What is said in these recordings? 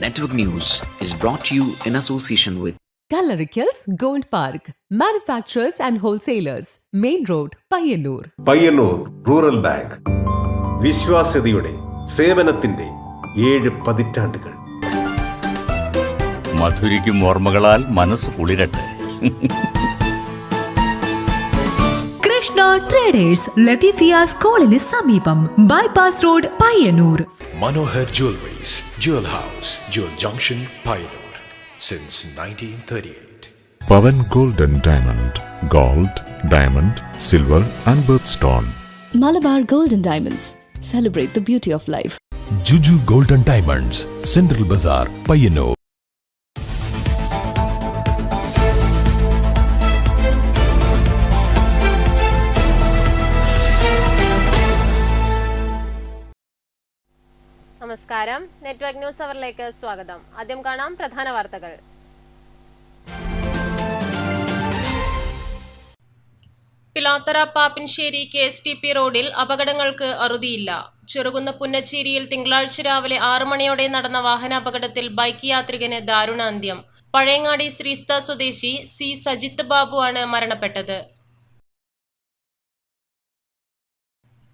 Network News is brought to you in association with Coloricals Gold Park, Manufacturers and Wholesalers, Main Road, Payyannur. Payyannur rural bank വിശ്വാസ്യതയുടെ സേവനത്തിന്റെ 7 പതിറ്റാണ്ടുകൾ. മധുരിക്കും ഓർമ്മകളാൽ മനസ്സ് കുളിരട്ടെ. Krishna traders ലത്തീഫിയാസ് കോളിന് സമീപം bypass road Payyanur. Manohar Jewelries, Jewel House, Jewel Junction, Payyanur, since 1938. Pavan Gold and Diamond, Gold, Diamond, Silver and Birthstone. Malabar Gold and Diamonds, celebrate the beauty of life. Juju Gold and Diamonds, Central Bazaar, Payyanur. നമസ്കാരം, network news അവറിലേക്ക് സ്വാഗതം. ആദ്യം കാണാം പ്രധാന വാർത്തകൾ. Pilathara Pappinisseri KSTP റോഡിൽ അപകടങ്ങൾക്ക് അറുതിയില്ല. ചെറുകുന്ന് പുന്നച്ചേരിയിൽ തിങ്കളാഴ്ച രാവിലെ 6 മണിയോടെ നടന്ന വാഹനാപകടത്തിൽ ബൈക്ക് യാത്രികന് ദാരുണാന്ത്യം. പഴയങ്ങാടി ശ്രീസ്ത സ്വദേശി C സജിത്ത് ബാബു ആണ് മരണപ്പെട്ടത്.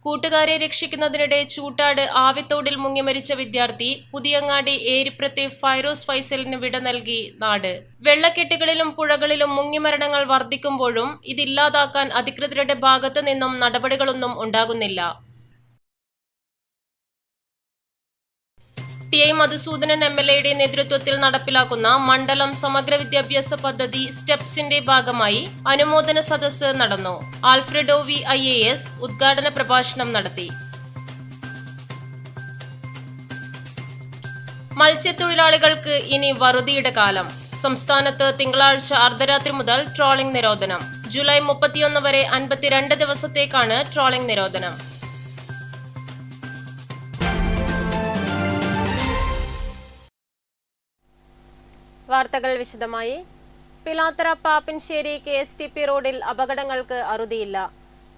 കൂട്ടുകാരെ രക്ഷിക്കുന്നതിനിടെ ചൂട്ടാട് ആവിത്തോടിൽ മുങ്ങി മരിച്ച വിദ്യാർത്ഥി പുതിയങ്ങാടി ഏരിപ്രത്തെ ഫൈറോസ് ഫൈസലിന് വിട നൽകി നാട്. വെള്ളക്കെട്ടുകളിലും പുഴകളിലും മുങ്ങിമരണങ്ങൾ വർദ്ധിക്കുമ്പോഴും ഇതില്ലാതാക്കാൻ അധികൃതരുടെ ഭാഗത്തു നിന്നും നടപടികളൊന്നും ഉണ്ടാകുന്നില്ല. TI മധുസൂദനൻ MLA നേതൃത്വത്തിൽ നടപ്പിലാക്കുന്ന മണ്ഡലം സമഗ്ര വിദ്യാഭ്യാസ പദ്ധതി സ്റ്റെപ്സിന്റെ ഭാഗമായി അനുമോദന സദസ്സ് നടന്നു. ആൽഫ്രഡോ V IAS ഉദ്ഘാടന പ്രഭാഷണം നടത്തി. മത്സ്യത്തൊഴിലാളികൾക്ക് ഇനി വറുതിയുടെ കാലം. സംസ്ഥാനത്ത് തിങ്കളാഴ്ച അർദ്ധരാത്രി മുതൽ ട്രോളിംഗ് നിരോധനം. ജൂലൈ 31 വരെ 52 ദിവസത്തേക്കാണ് ട്രോളിംഗ് നിരോധനം. വാർത്തകൾ വിശദമായി. പിലാത്തറ പാപ്പിൻശ്ശേരി KSTP റോഡിൽ അപകടങ്ങൾക്ക് അറുതിയില്ല.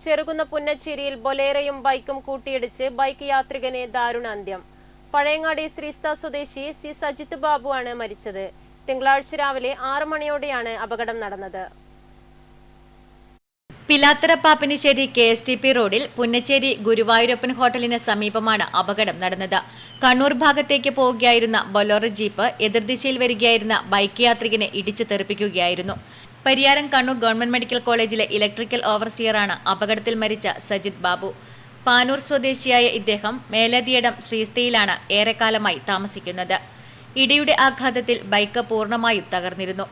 ചെറുകുന്ന പുന്നച്ചേരിയിൽ ബൊലേറയും ബൈക്കും കൂട്ടിയിടിച്ച് ബൈക്ക് യാത്രികന് ദാരുണാന്ത്യം. പഴയങ്ങാടി ശ്രീസ്ത സ്വദേശി C സജിത്ത് ബാബു ആണ് മരിച്ചത്. തിങ്കളാഴ്ച രാവിലെ 6 മണിയോടെയാണ് അപകടം നടന്നത്. പിലാത്തറ പാപ്പിനിശ്ശേരി KSTP റോഡിൽ പുന്നച്ചേരി ഗുരുവായൂരപ്പൻ ഹോട്ടലിന് സമീപമാണ് അപകടം നടന്നത്. കണ്ണൂർ ഭാഗത്തേക്ക് പോവുകയായിരുന്ന ബൊലോറ ജീപ്പ് എതിർദിശയിൽ വരികയായിരുന്ന ബൈക്ക് യാത്രികനെ ഇടിച്ചു തെറിപ്പിക്കുകയായിരുന്നു. പരിയാരം കണ്ണൂർ ഗവൺമെന്റ് മെഡിക്കൽ കോളേജിലെ ഇലക്ട്രിക്കൽ ഓവർസിയറാണ് അപകടത്തിൽ മരിച്ച സജിത് ബാബു. പാനൂർ സ്വദേശിയായ ഇദ്ദേഹം മേലതിയടം ശ്രീസ്തയിലാണ് ഏറെക്കാലമായി താമസിക്കുന്നത്. ഇടിയുടെ ആഘാതത്തിൽ ബൈക്ക് പൂർണ്ണമായും തകർന്നിരുന്നു.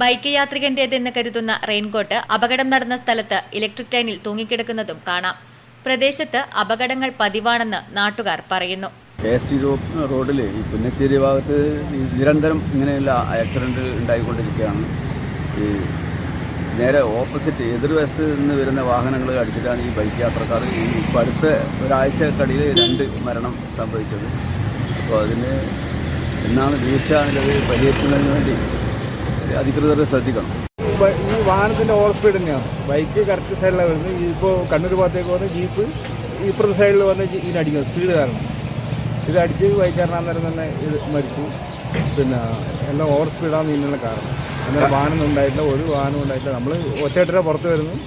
ബൈക്ക് യാത്രികന്റേതെന്ന് കരുതുന്ന റെയിൻകോട്ട് അപകടം നടന്ന സ്ഥലത്ത് ഇലക്ട്രിക് ലൈനിൽ തൂങ്ങിക്കിടക്കുന്നതും കാണാം. പ്രദേശത്ത് അപകടങ്ങൾ പതിവാണെന്ന് നാട്ടുകാർ പറയുന്നു. KST റോഡിൽ ഈ പുന്നച്ചേരി ഭാഗത്ത് നിരന്തരം ഇങ്ങനെയുള്ള ആക്സിഡന്റ് ഉണ്ടായിക്കൊണ്ടിരിക്കുകയാണ്. ഈ നേരെ ഓപ്പോസിറ്റ് എതിർവശത്ത് നിന്ന് വരുന്ന വാഹനങ്ങൾ അടിച്ചിട്ടാണ് ഈ ബൈക്ക് യാത്രക്കാർ ഇപ്പോൾ അടുത്ത ഒരാഴ്ചക്കടിയിൽ 2 മരണം സംഭവിച്ചത്. അപ്പോൾ അതിന് എന്നാണ് വീഴ്ച എന്നുള്ളത് പരിഹരിക്കുന്നതിന് വേണ്ടി അധികൃതർ ശ്രദ്ധിക്കണം. ഈ വാഹനത്തിൻ്റെ ഓവർ സ്പീഡ് തന്നെയാണ്. ബൈക്ക് കറക്റ്റ് സൈഡിലാണ് വരുന്നത്. ഇപ്പോൾ കണ്ണൂർ ഭാഗത്തേക്ക് വന്ന് ജീപ്പ് ഇപ്പുറത്തെ സൈഡിൽ വന്ന് ഇതിനടിക്കുന്നത് സ്പീഡ് കാരണം. ഇതടിച്ച് ബൈക്കാരനാന്നേരം തന്നെ ഇത് മരിച്ചു. പിന്നെ എല്ലാം ഓവർ സ്പീഡാണ് ഇതിനുള്ള കാരണം. അങ്ങനെ വാഹനം ഉണ്ടായിട്ടില്ല, ഒരു വാഹനം ഉണ്ടായിട്ടില്ല. നമ്മൾ ഒച്ചയായിട്ടാണ് പുറത്ത് വരുന്നു.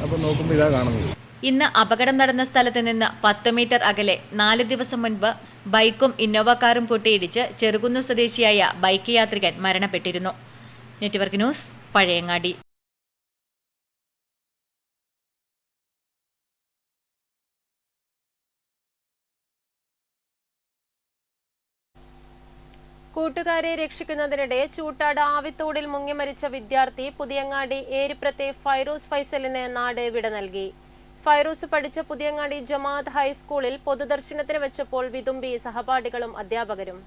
അപ്പോൾ നോക്കുമ്പോൾ ഇതാ കാണുന്നത്. ഇന്ന് അപകടം നടന്ന സ്ഥലത്ത് നിന്ന് 10 മീറ്റർ അകലെ 4 ദിവസം മുൻപ് ബൈക്കും ഇന്നോവ കാറും കൂട്ടിയിടിച്ച് ചെറുകുന്നു സ്വദേശിയായ ബൈക്ക് യാത്രികൻ മരണപ്പെട്ടിരുന്നു. Network news, Pazhayangadi. കൂട്ടുകാരെ രക്ഷിക്കുന്നതിനിടെ ചൂട്ടാട് ആവിത്തോടിൽ മുങ്ങി മരിച്ച വിദ്യാർത്ഥി പുതിയങ്ങാടി ഏരിപ്രത്തെ ഫൈറോസ് ഫൈസലിന് നാട് വിട നൽകി. ഫൈറൂസ് പഠിച്ച പുതിയങ്ങാടി ജമാഅത്ത് ഹൈസ്കൂളിൽ പൊതുദർശനത്തിന് വെച്ചപ്പോൾ വിതുമ്പി സഹപാഠികളും അധ്യാപകരും.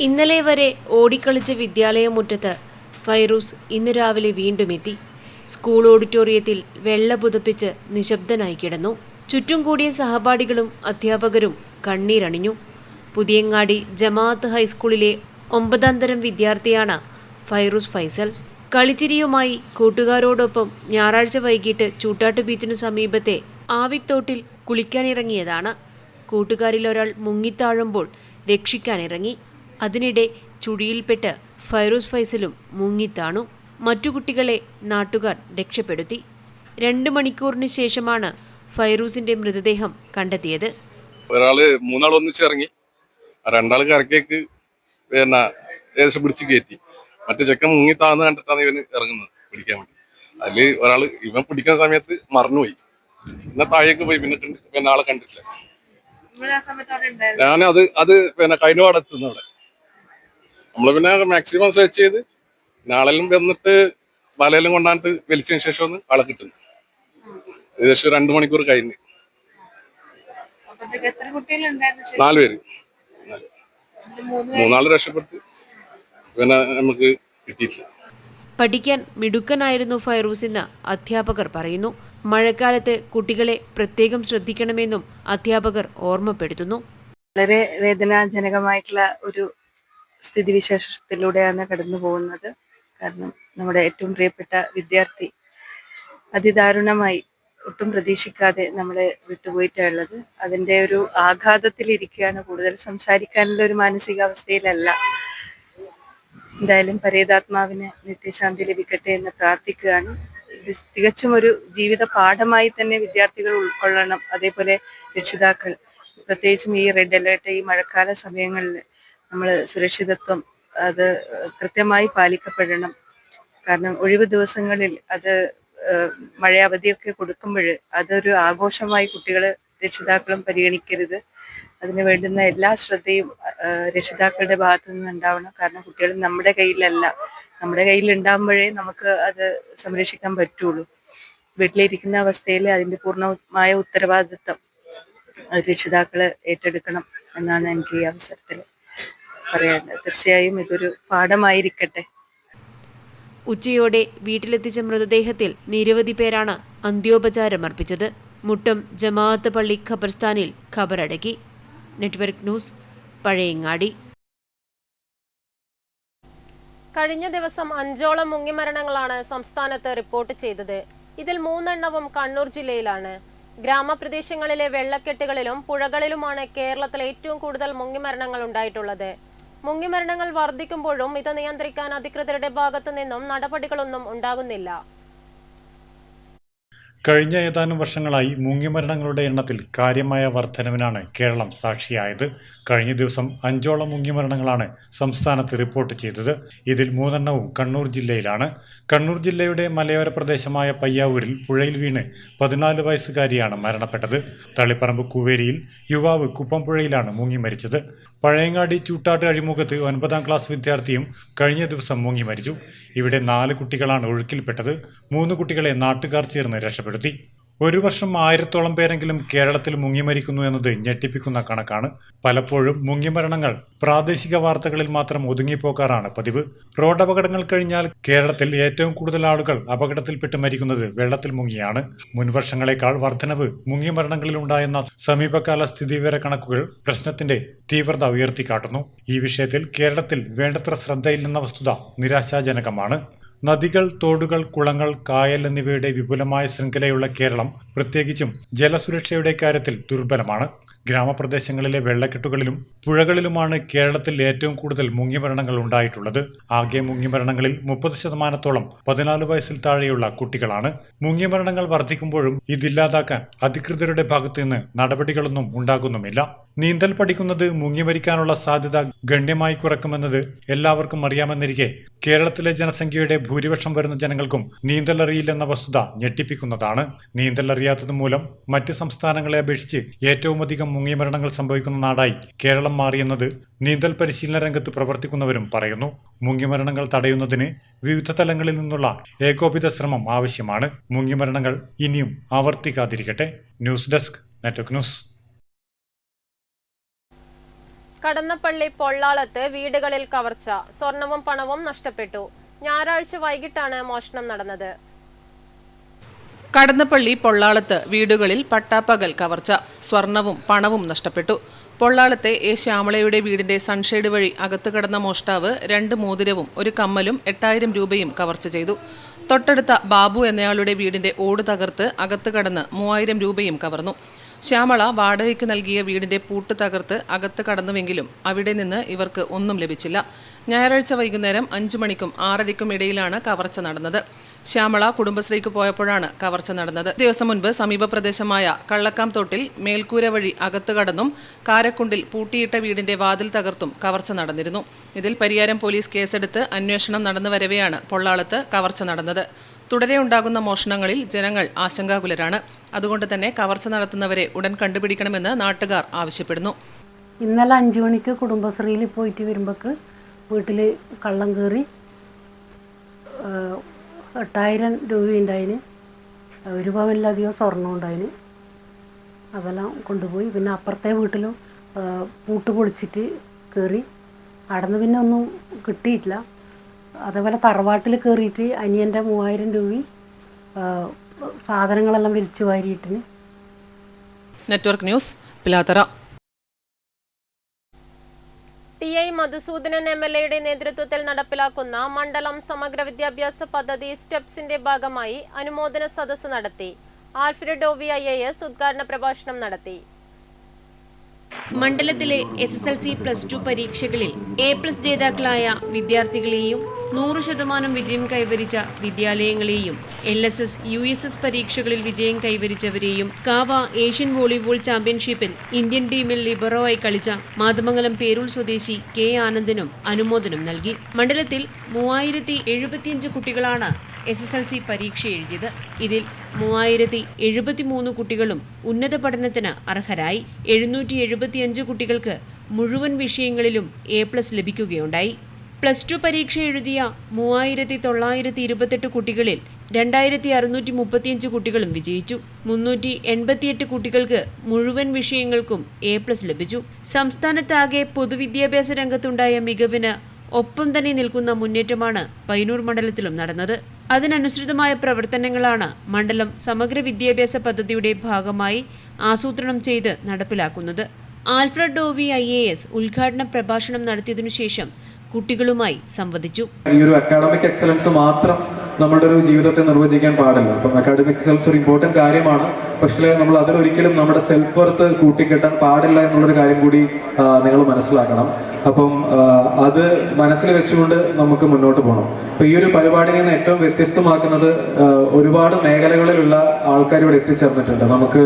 ഇന്നലെ വരെ ഓടിക്കളിച്ച വിദ്യാലയമുറ്റത്ത് ഫൈറൂസ് ഇന്ന് രാവിലെ വീണ്ടും എത്തി. സ്കൂൾ ഓഡിറ്റോറിയത്തിൽ വെള്ള പുതപ്പിച്ച് നിശബ്ദനായി കിടന്നു. ചുറ്റും കൂടിയ സഹപാഠികളും അധ്യാപകരും കണ്ണീരണിഞ്ഞു. പുതിയങ്ങാടി ജമാഅത്ത് ഹൈസ്കൂളിലെ 9ാം തരം വിദ്യാർത്ഥിയാണ് ഫൈറൂസ് ഫൈസൽ. കളിച്ചിരിയുമായി കൂട്ടുകാരോടൊപ്പം ഞായറാഴ്ച വൈകിട്ട് ചൂട്ടാട്ട് ബീച്ചിനു സമീപത്തെ ആവിത്തോട്ടിൽ കുളിക്കാനിറങ്ങിയതാണ്. കൂട്ടുകാരിൽ ഒരാൾ മുങ്ങിത്താഴുമ്പോൾ രക്ഷിക്കാനിറങ്ങി. അതിനിടെ ചുഴിയിൽപ്പെട്ട് ഫൈറൂസ് ഫൈസലും മുങ്ങിത്താണു. മറ്റു കുട്ടികളെ നാട്ടുകാർ രക്ഷപ്പെടുത്തി. 2 മണിക്കൂറിന് ശേഷമാണ് ഫൈറൂസിന്റെ മൃതദേഹം കണ്ടെത്തിയത്. ഒരാള് 3 ആൾ ഒന്നിച്ചിറങ്ങി, 2 ആൾ കരക്കേക്ക് ഏകദേശം പിടിച്ച് കയറ്റി. മറ്റു ചെക്കൻ മുങ്ങിത്താന്ന് കണ്ടിട്ടാണ് ഇവന് ഇറങ്ങുന്നത് പിടിക്കാൻ വേണ്ടി. അതില് ഒരാള് ഇവൻ പിടിക്കുന്ന സമയത്ത് മറന്നുപോയി. പിന്നെ താഴേക്ക് പോയി, പിന്നെ ആളെ കണ്ടിട്ടില്ല. ഞാനത് കൈനോടെത്തുന്നു അവിടെ. നമ്മള് പിന്നെ മാക്സിമം സെർച്ച് ചെയ്ത് നാളെല്ലാം വന്നിട്ട് വലയെല്ലാം കൊണ്ടാണ്ട് വലിച്ചതിന് ശേഷം ആളെ കിട്ടുന്നു. ഏകദേശം 2 മണിക്കൂർ കഴിഞ്ഞ്. 4 പേര്, 3 ആള് രക്ഷപ്പെട്ടു. പിന്നെ നമുക്ക് കിട്ടിയിട്ടില്ല. പഠിക്കാൻ മിടുക്കനായിരുന്നു ഫൈറൂസ് എന്ന് അധ്യാപകർ പറയുന്നു. മഴക്കാലത്ത് കുട്ടികളെ പ്രത്യേകം ശ്രദ്ധിക്കണമെന്നും അധ്യാപകർ ഓർമ്മപ്പെടുത്തുന്നു. വളരെ വേദനാജനകമായിട്ടുള്ള ഒരു സ്ഥിതിവിശേഷത്തിലൂടെയാണ് കടന്നു പോകുന്നത്. കാരണം നമ്മുടെ ഏറ്റവും പ്രിയപ്പെട്ട വിദ്യാർത്ഥി അതിദാരുണമായി ഒട്ടും പ്രതീക്ഷിക്കാതെ നമ്മളെ വിട്ടുപോയിട്ടുള്ളത്. അതിൻ്റെ ഒരു ആഘാതത്തിലിരിക്കുകയാണ്. കൂടുതൽ സംസാരിക്കാനുള്ള ഒരു മാനസികാവസ്ഥയിലല്ല. എന്തായാലും പരേതാത്മാവിന് നിത്യശാന്തി ലഭിക്കട്ടെ എന്ന് പ്രാർത്ഥിക്കുകയാണ്. ഇത് തികച്ചും ഒരു ജീവിത പാഠമായി തന്നെ വിദ്യാർത്ഥികൾ ഉൾക്കൊള്ളണം. അതേപോലെ രക്ഷിതാക്കൾ, പ്രത്യേകിച്ചും ഈ റെഡ് അലേർട്ട്, ഈ മഴക്കാല സമയങ്ങളിൽ നമ്മൾ സുരക്ഷിതത്വം അത് കൃത്യമായി പാലിക്കപ്പെടണം. കാരണം ഒഴിവ് ദിവസങ്ങളിൽ അത് മഴ അവധിയൊക്കെ കൊടുക്കുമ്പോൾ അതൊരു ആഘോഷമായി കുട്ടികൾ രക്ഷിതാക്കളും പരിഗണിക്കരുത്. അതിന് വേണ്ടുന്ന എല്ലാ ശ്രദ്ധയും രക്ഷിതാക്കളുടെ ഭാഗത്തു നിന്ന് ഉണ്ടാവണം. കാരണം കുട്ടികൾ നമ്മുടെ കയ്യിലല്ല, നമ്മുടെ കയ്യിൽ ഉണ്ടാകുമ്പോഴേ നമുക്ക് അത് സംരക്ഷിക്കാൻ പറ്റുള്ളൂ. വീട്ടിലിരിക്കുന്ന അവസ്ഥയിൽ അതിൻ്റെ പൂർണ്ണമായ ഉത്തരവാദിത്വം രക്ഷിതാക്കള് ഏറ്റെടുക്കണം എന്നാണ് എനിക്ക് ഈ അവസരത്തിൽ പറയാനുള്ളത്. തീർച്ചയായും ഇതൊരു പാഠമായിരിക്കട്ടെ. ഉച്ചയോടെ വീട്ടിലെത്തിച്ച മൃതദേഹത്തിൽ നിരവധി പേരാണ് അന്ത്യോപചാരം അർപ്പിച്ചത്. മുട്ടം ജമാഅത്ത് പള്ളി ഖബർസ്ഥാനിൽ ഖബറടക്കി. Network news, Pazhayangadi. കഴിഞ്ഞ ദിവസം 5ഓളം മുങ്ങിമരണങ്ങളാണ് സംസ്ഥാനത്ത് റിപ്പോർട്ട് ചെയ്തത്. ഇതിൽ 3 എണ്ണവും കണ്ണൂർ ജില്ലയിലാണ്. ഗ്രാമപ്രദേശങ്ങളിലെ വെള്ളക്കെട്ടുകളിലും പുഴകളിലുമാണ് കേരളത്തിൽ ഏറ്റവും കൂടുതൽ മുങ്ങിമരണങ്ങൾ ഉണ്ടായിട്ടുള്ളത്. മുങ്ങിമരണങ്ങൾ വർദ്ധിക്കുമ്പോഴും ഇത് നിയന്ത്രിക്കാൻ അധികൃതരുടെ ഭാഗത്തു നിന്നും നടപടികളൊന്നും ഉണ്ടാകുന്നില്ല. കഴിഞ്ഞ ഏതാനും വർഷങ്ങളായി മുങ്ങിമരണങ്ങളുടെ എണ്ണത്തിൽ കാര്യമായ വർധനവിനാണ് കേരളം സാക്ഷിയായത്. കഴിഞ്ഞ ദിവസം 5ഓളം മുങ്ങിമരണങ്ങളാണ് സംസ്ഥാനത്ത് റിപ്പോർട്ട് ചെയ്തത്. ഇതിൽ 3 എണ്ണവും കണ്ണൂർ ജില്ലയിലാണ്. കണ്ണൂർ ജില്ലയുടെ മലയോര പ്രദേശമായ പയ്യാവൂരിൽ പുഴയിൽ വീണ് 14 വയസ്സുകാരിയാണ് മരണപ്പെട്ടത്. തളിപ്പറമ്പ് കൂവേരിയിൽ യുവാവ് കുപ്പംപുഴയിലാണ് മുങ്ങി മരിച്ചത്. പഴയങ്ങാടി ചൂട്ടാട്ട് അഴിമുഖത്ത് 9ാം ക്ലാസ് വിദ്യാർത്ഥിയും കഴിഞ്ഞ ദിവസം മുങ്ങി മരിച്ചു. ഇവിടെ 4 കുട്ടികളാണ് ഒഴുക്കിൽപ്പെട്ടത്. 3 കുട്ടികളെ നാട്ടുകാർ ചേർന്ന് രക്ഷപ്പെടുത്തി. ഒരു വർഷം 1000ഓളം പേരെങ്കിലും കേരളത്തിൽ മുങ്ങിമരിക്കുന്നു എന്നത് ഞെട്ടിപ്പിക്കുന്ന കണക്കാണ്. പലപ്പോഴും മുങ്ങിമരണങ്ങൾ പ്രാദേശിക വാർത്തകളിൽ മാത്രം ഒതുങ്ങിപ്പോക്കാറാണ് പതിവ്. റോഡപകടങ്ങൾ കഴിഞ്ഞാൽ കേരളത്തിൽ ഏറ്റവും കൂടുതൽ ആളുകൾ അപകടത്തിൽപ്പെട്ട് മരിക്കുന്നത് വെള്ളത്തിൽ മുങ്ങിയാണ്. മുൻവർഷങ്ങളെക്കാൾ വർധനവ് മുങ്ങിമരണങ്ങളിൽ ഉണ്ടായെന്ന സമീപകാല സ്ഥിതിവിവര കണക്കുകൾ പ്രശ്നത്തിന്റെ തീവ്രത ഉയർത്തിക്കാട്ടുന്നു. ഈ വിഷയത്തിൽ കേരളത്തിൽ വേണ്ടത്ര ശ്രദ്ധയില്ലെന്ന വസ്തുത നിരാശാജനകമാണ്. നദികൾ, തോടുകൾ, കുളങ്ങൾ, കായൽ എന്നിവയുടെ വിപുലമായ ശൃംഖലയുള്ള കേരളം പ്രത്യേകിച്ചും ജലസുരക്ഷയുടെ കാര്യത്തിൽ ദുർബലമാണ്. ഗ്രാമപ്രദേശങ്ങളിലെ വെള്ളക്കെട്ടുകളിലും പുഴകളിലുമാണ് കേരളത്തിൽ ഏറ്റവും കൂടുതൽ മുങ്ങിമരണങ്ങൾ ഉണ്ടായിട്ടുള്ളത്. ആകെ മുങ്ങിമരണങ്ങളിൽ 30% 14 വയസ്സിൽ താഴെയുള്ള കുട്ടികളാണ്. മുങ്ങിമരണങ്ങൾ വർദ്ധിക്കുമ്പോഴും ഇതില്ലാതാക്കാൻ അധികൃതരുടെ ഭാഗത്തു നിന്ന് നടപടികളൊന്നും ഉണ്ടാകുന്നുമില്ല. നീന്തൽ പഠിക്കുന്നത് മുങ്ങിമരിക്കാനുള്ള സാധ്യത ഗണ്യമായി കുറക്കുമെന്നത് എല്ലാവർക്കും അറിയാമെന്നിരിക്കെ കേരളത്തിലെ ജനസംഖ്യയുടെ ഭൂരിപക്ഷം വരുന്ന ജനങ്ങൾക്കും നീന്തൽ അറിയില്ലെന്ന വസ്തുത ഞെട്ടിപ്പിക്കുന്നതാണ്. നീന്തൽ അറിയാത്തത് മൂലം മറ്റ് സംസ്ഥാനങ്ങളെ അപേക്ഷിച്ച് ഏറ്റവും അധികം മുങ്ങിമരണങ്ങൾ സംഭവിക്കുന്ന നാടായി കേരളം മാറിയെന്നത് നീന്തൽ പരിശീലന രംഗത്ത് പ്രവർത്തിക്കുന്നവരും പറയുന്നു. മുങ്ങിമരണങ്ങൾ തടയുന്നതിന് വിവിധ തലങ്ങളിൽ നിന്നുള്ള ഏകോപിത ശ്രമം ആവശ്യമാണ്. മുങ്ങിമരണങ്ങൾ ഇനിയും ആവർത്തിക്കാതിരിക്കട്ടെ. News desk, network news. Kadannappally പൊള്ളാളത്ത് വീടുകളിൽ കവർച്ച, സ്വർണവും പണവും നഷ്ടപ്പെട്ടു. ഞായറാഴ്ച വൈകിട്ടാണ് മോഷണം നടന്നത്. കടന്നപ്പള്ളി പൊള്ളാളത്ത് വീടുകളിൽ പട്ടാപ്പകൽ കവർച്ച, സ്വർണവും പണവും നഷ്ടപ്പെട്ടു. പൊള്ളാളത്തെ എ ശ്യാമളയുടെ വീടിന്റെ സൺഷെയ്ഡ് വഴി അകത്ത് കടന്ന മോഷ്ടാവ് 2 മോതിരവും 1 കമ്മലും 8000 രൂപയും കവർച്ച ചെയ്തു. തൊട്ടടുത്ത ബാബു എന്നയാളുടെ വീടിന്റെ ഓട് തകർത്ത് അകത്ത് കടന്ന് 3000 രൂപയും കവർന്നു. ശ്യാമള വാടകയ്ക്ക് നൽകിയ വീടിന്റെ പൂട്ട് തകർത്ത് അകത്ത് കടന്നുവെങ്കിലും അവിടെ നിന്ന് ഇവർക്ക് ഒന്നും ലഭിച്ചില്ല. ഞായറാഴ്ച വൈകുന്നേരം 5 മണിക്കും 6:30ക്കും ഇടയിലാണ് കവർച്ച നടന്നത്. ശ്യാമള കുടുംബശ്രീക്ക് പോയപ്പോഴാണ് കവർച്ച നടന്നത്. ദിവസം മുൻപ് സമീപ പ്രദേശമായ കള്ളക്കാംതോട്ടിൽ മേൽക്കൂര വഴി അകത്ത് കടന്നും കാരക്കുണ്ടിൽ പൂട്ടിയിട്ട വീടിന്റെ വാതിൽ തകർത്തും കവർച്ച നടന്നിരുന്നു. ഇതിൽ പരിയാരം പോലീസ് കേസെടുത്ത് അന്വേഷണം നടന്നു വരവെയാണ് പൊള്ളാളത്ത് കവർച്ച നടന്നത്. തുടരെ ഉണ്ടാകുന്ന മോഷണങ്ങളിൽ ജനങ്ങൾ ആശങ്കാകുലരാണ്. അതുകൊണ്ട് തന്നെ കവർച്ച നടത്തുന്നവരെ ഉടൻ കണ്ടുപിടിക്കണമെന്ന് നാട്ടുകാർ ആവശ്യപ്പെടുന്നു. ഇന്നലെ 5 മണിക്ക് കുടുംബശ്രീയിൽ പോയിട്ട് വരുമ്പോൾക്ക് വീട്ടിൽ കള്ളം കയറി 8,000 രൂപ ഉണ്ടായിന്, 1 പവനിലധികം സ്വർണ്ണം ഉണ്ടായിന്. അതെല്ലാം കൊണ്ടുപോയി. പിന്നെ അപ്പുറത്തെ വീട്ടിലും പൂട്ട് പൊളിച്ചിട്ട് കയറി. അടന്ന് പിന്നെ ഒന്നും കിട്ടിയിട്ടില്ല. അതേപോലെ തറവാട്ടിൽ കയറിയിട്ട് അനിയൻ്റെ 3,000 രൂപ സാധനങ്ങളെല്ലാം വിരിച്ചു വാരിയിട്ടിന്. Network news, Pilathara. T I. Madhusoodanan എം.എൽ.എയുടെ നേതൃത്വത്തിൽ നടപ്പിലാക്കുന്ന മണ്ഡലം സമഗ്ര വിദ്യാഭ്യാസ പദ്ധതി സ്റ്റെപ്സിന്റെ ഭാഗമായി അനുമോദന സദസ്സ് നടത്തി. Alfred O. IAS ഉദ്ഘാടന പ്രഭാഷണം നടത്തി. മണ്ഡലത്തിലെ SSLC+2 പരീക്ഷകളിൽ A+ ജേതാക്കളായ വിദ്യാർത്ഥികളെയും 100% വിജയം കൈവരിച്ച വിദ്യാലയങ്ങളെയും LSS, USS പരീക്ഷകളിൽ വിജയം കൈവരിച്ചവരെയും കാവ ഏഷ്യൻ വോളിബോൾ ചാമ്പ്യൻഷിപ്പിൽ ഇന്ത്യൻ ടീമിൽ ലിബറോയായി കളിച്ച മാതമംഗലം പേരൂർ സ്വദേശി K. ആനന്ദനും അനുമോദനം നൽകി. മണ്ഡലത്തിൽ 3075 കുട്ടികളാണ് SSLC പരീക്ഷ എഴുതിയത്. ഇതിൽ 3073 കുട്ടികളും ഉന്നത പഠനത്തിന് അർഹരായി. 775 കുട്ടികൾക്ക് മുഴുവൻ വിഷയങ്ങളിലും A+ ലഭിക്കുകയുണ്ടായി. +2 പരീക്ഷ എഴുതിയ 3928 കുട്ടികളിൽ 2635 കുട്ടികളും വിജയിച്ചു. 388 കുട്ടികൾക്ക് മുഴുവൻ വിഷയങ്ങൾക്കും A+ ലഭിച്ചു. സംസ്ഥാനത്താകെ പൊതുവിദ്യാഭ്യാസ രംഗത്തുണ്ടായ മികവിന് ഒപ്പം തന്നെ നിൽക്കുന്ന മുന്നേറ്റമാണ് പയ്യന്നൂർ മണ്ഡലത്തിലും നടന്നത്. അതിനനുസൃതമായ പ്രവർത്തനങ്ങളാണ് മണ്ഡലം സമഗ്ര വിദ്യാഭ്യാസ പദ്ധതിയുടെ ഭാഗമായി ആസൂത്രണം ചെയ്ത് നടപ്പിലാക്കുന്നത്. Alfred O. IAS ഉദ്ഘാടന പ്രഭാഷണം നടത്തിയതിനു ശേഷം കുട്ടികളുമായി സംവദിച്ചു. ഈ ഒരു അക്കാഡമിക് എക്സലൻസ് മാത്രം നമ്മുടെ ഒരു ജീവിതത്തെ നിർവചിക്കാൻ പാടില്ല. അപ്പം അക്കാഡമിക് എക്സലൻസ് ഒരു ഇമ്പോർട്ടന്റ് കാര്യമാണ്. പക്ഷേ നമ്മൾ അതിലൊരിക്കലും നമ്മുടെ സെൽഫ് വർത്ത് കൂട്ടിക്കെട്ടാൻ പാടില്ല എന്നുള്ളൊരു കാര്യം കൂടി നിങ്ങൾ മനസ്സിലാക്കണം. അപ്പം അത് മനസ്സിൽ വെച്ചുകൊണ്ട് നമുക്ക് മുന്നോട്ട് പോകണം. അപ്പൊ ഈ ഒരു പരിപാടിയിൽ നിന്ന് ഏറ്റവും വ്യത്യസ്തമാക്കുന്നത് ഒരുപാട് മേഖലകളിലുള്ള ആൾക്കാർ ഇവിടെ എത്തിച്ചേർന്നിട്ടുണ്ട്. നമുക്ക്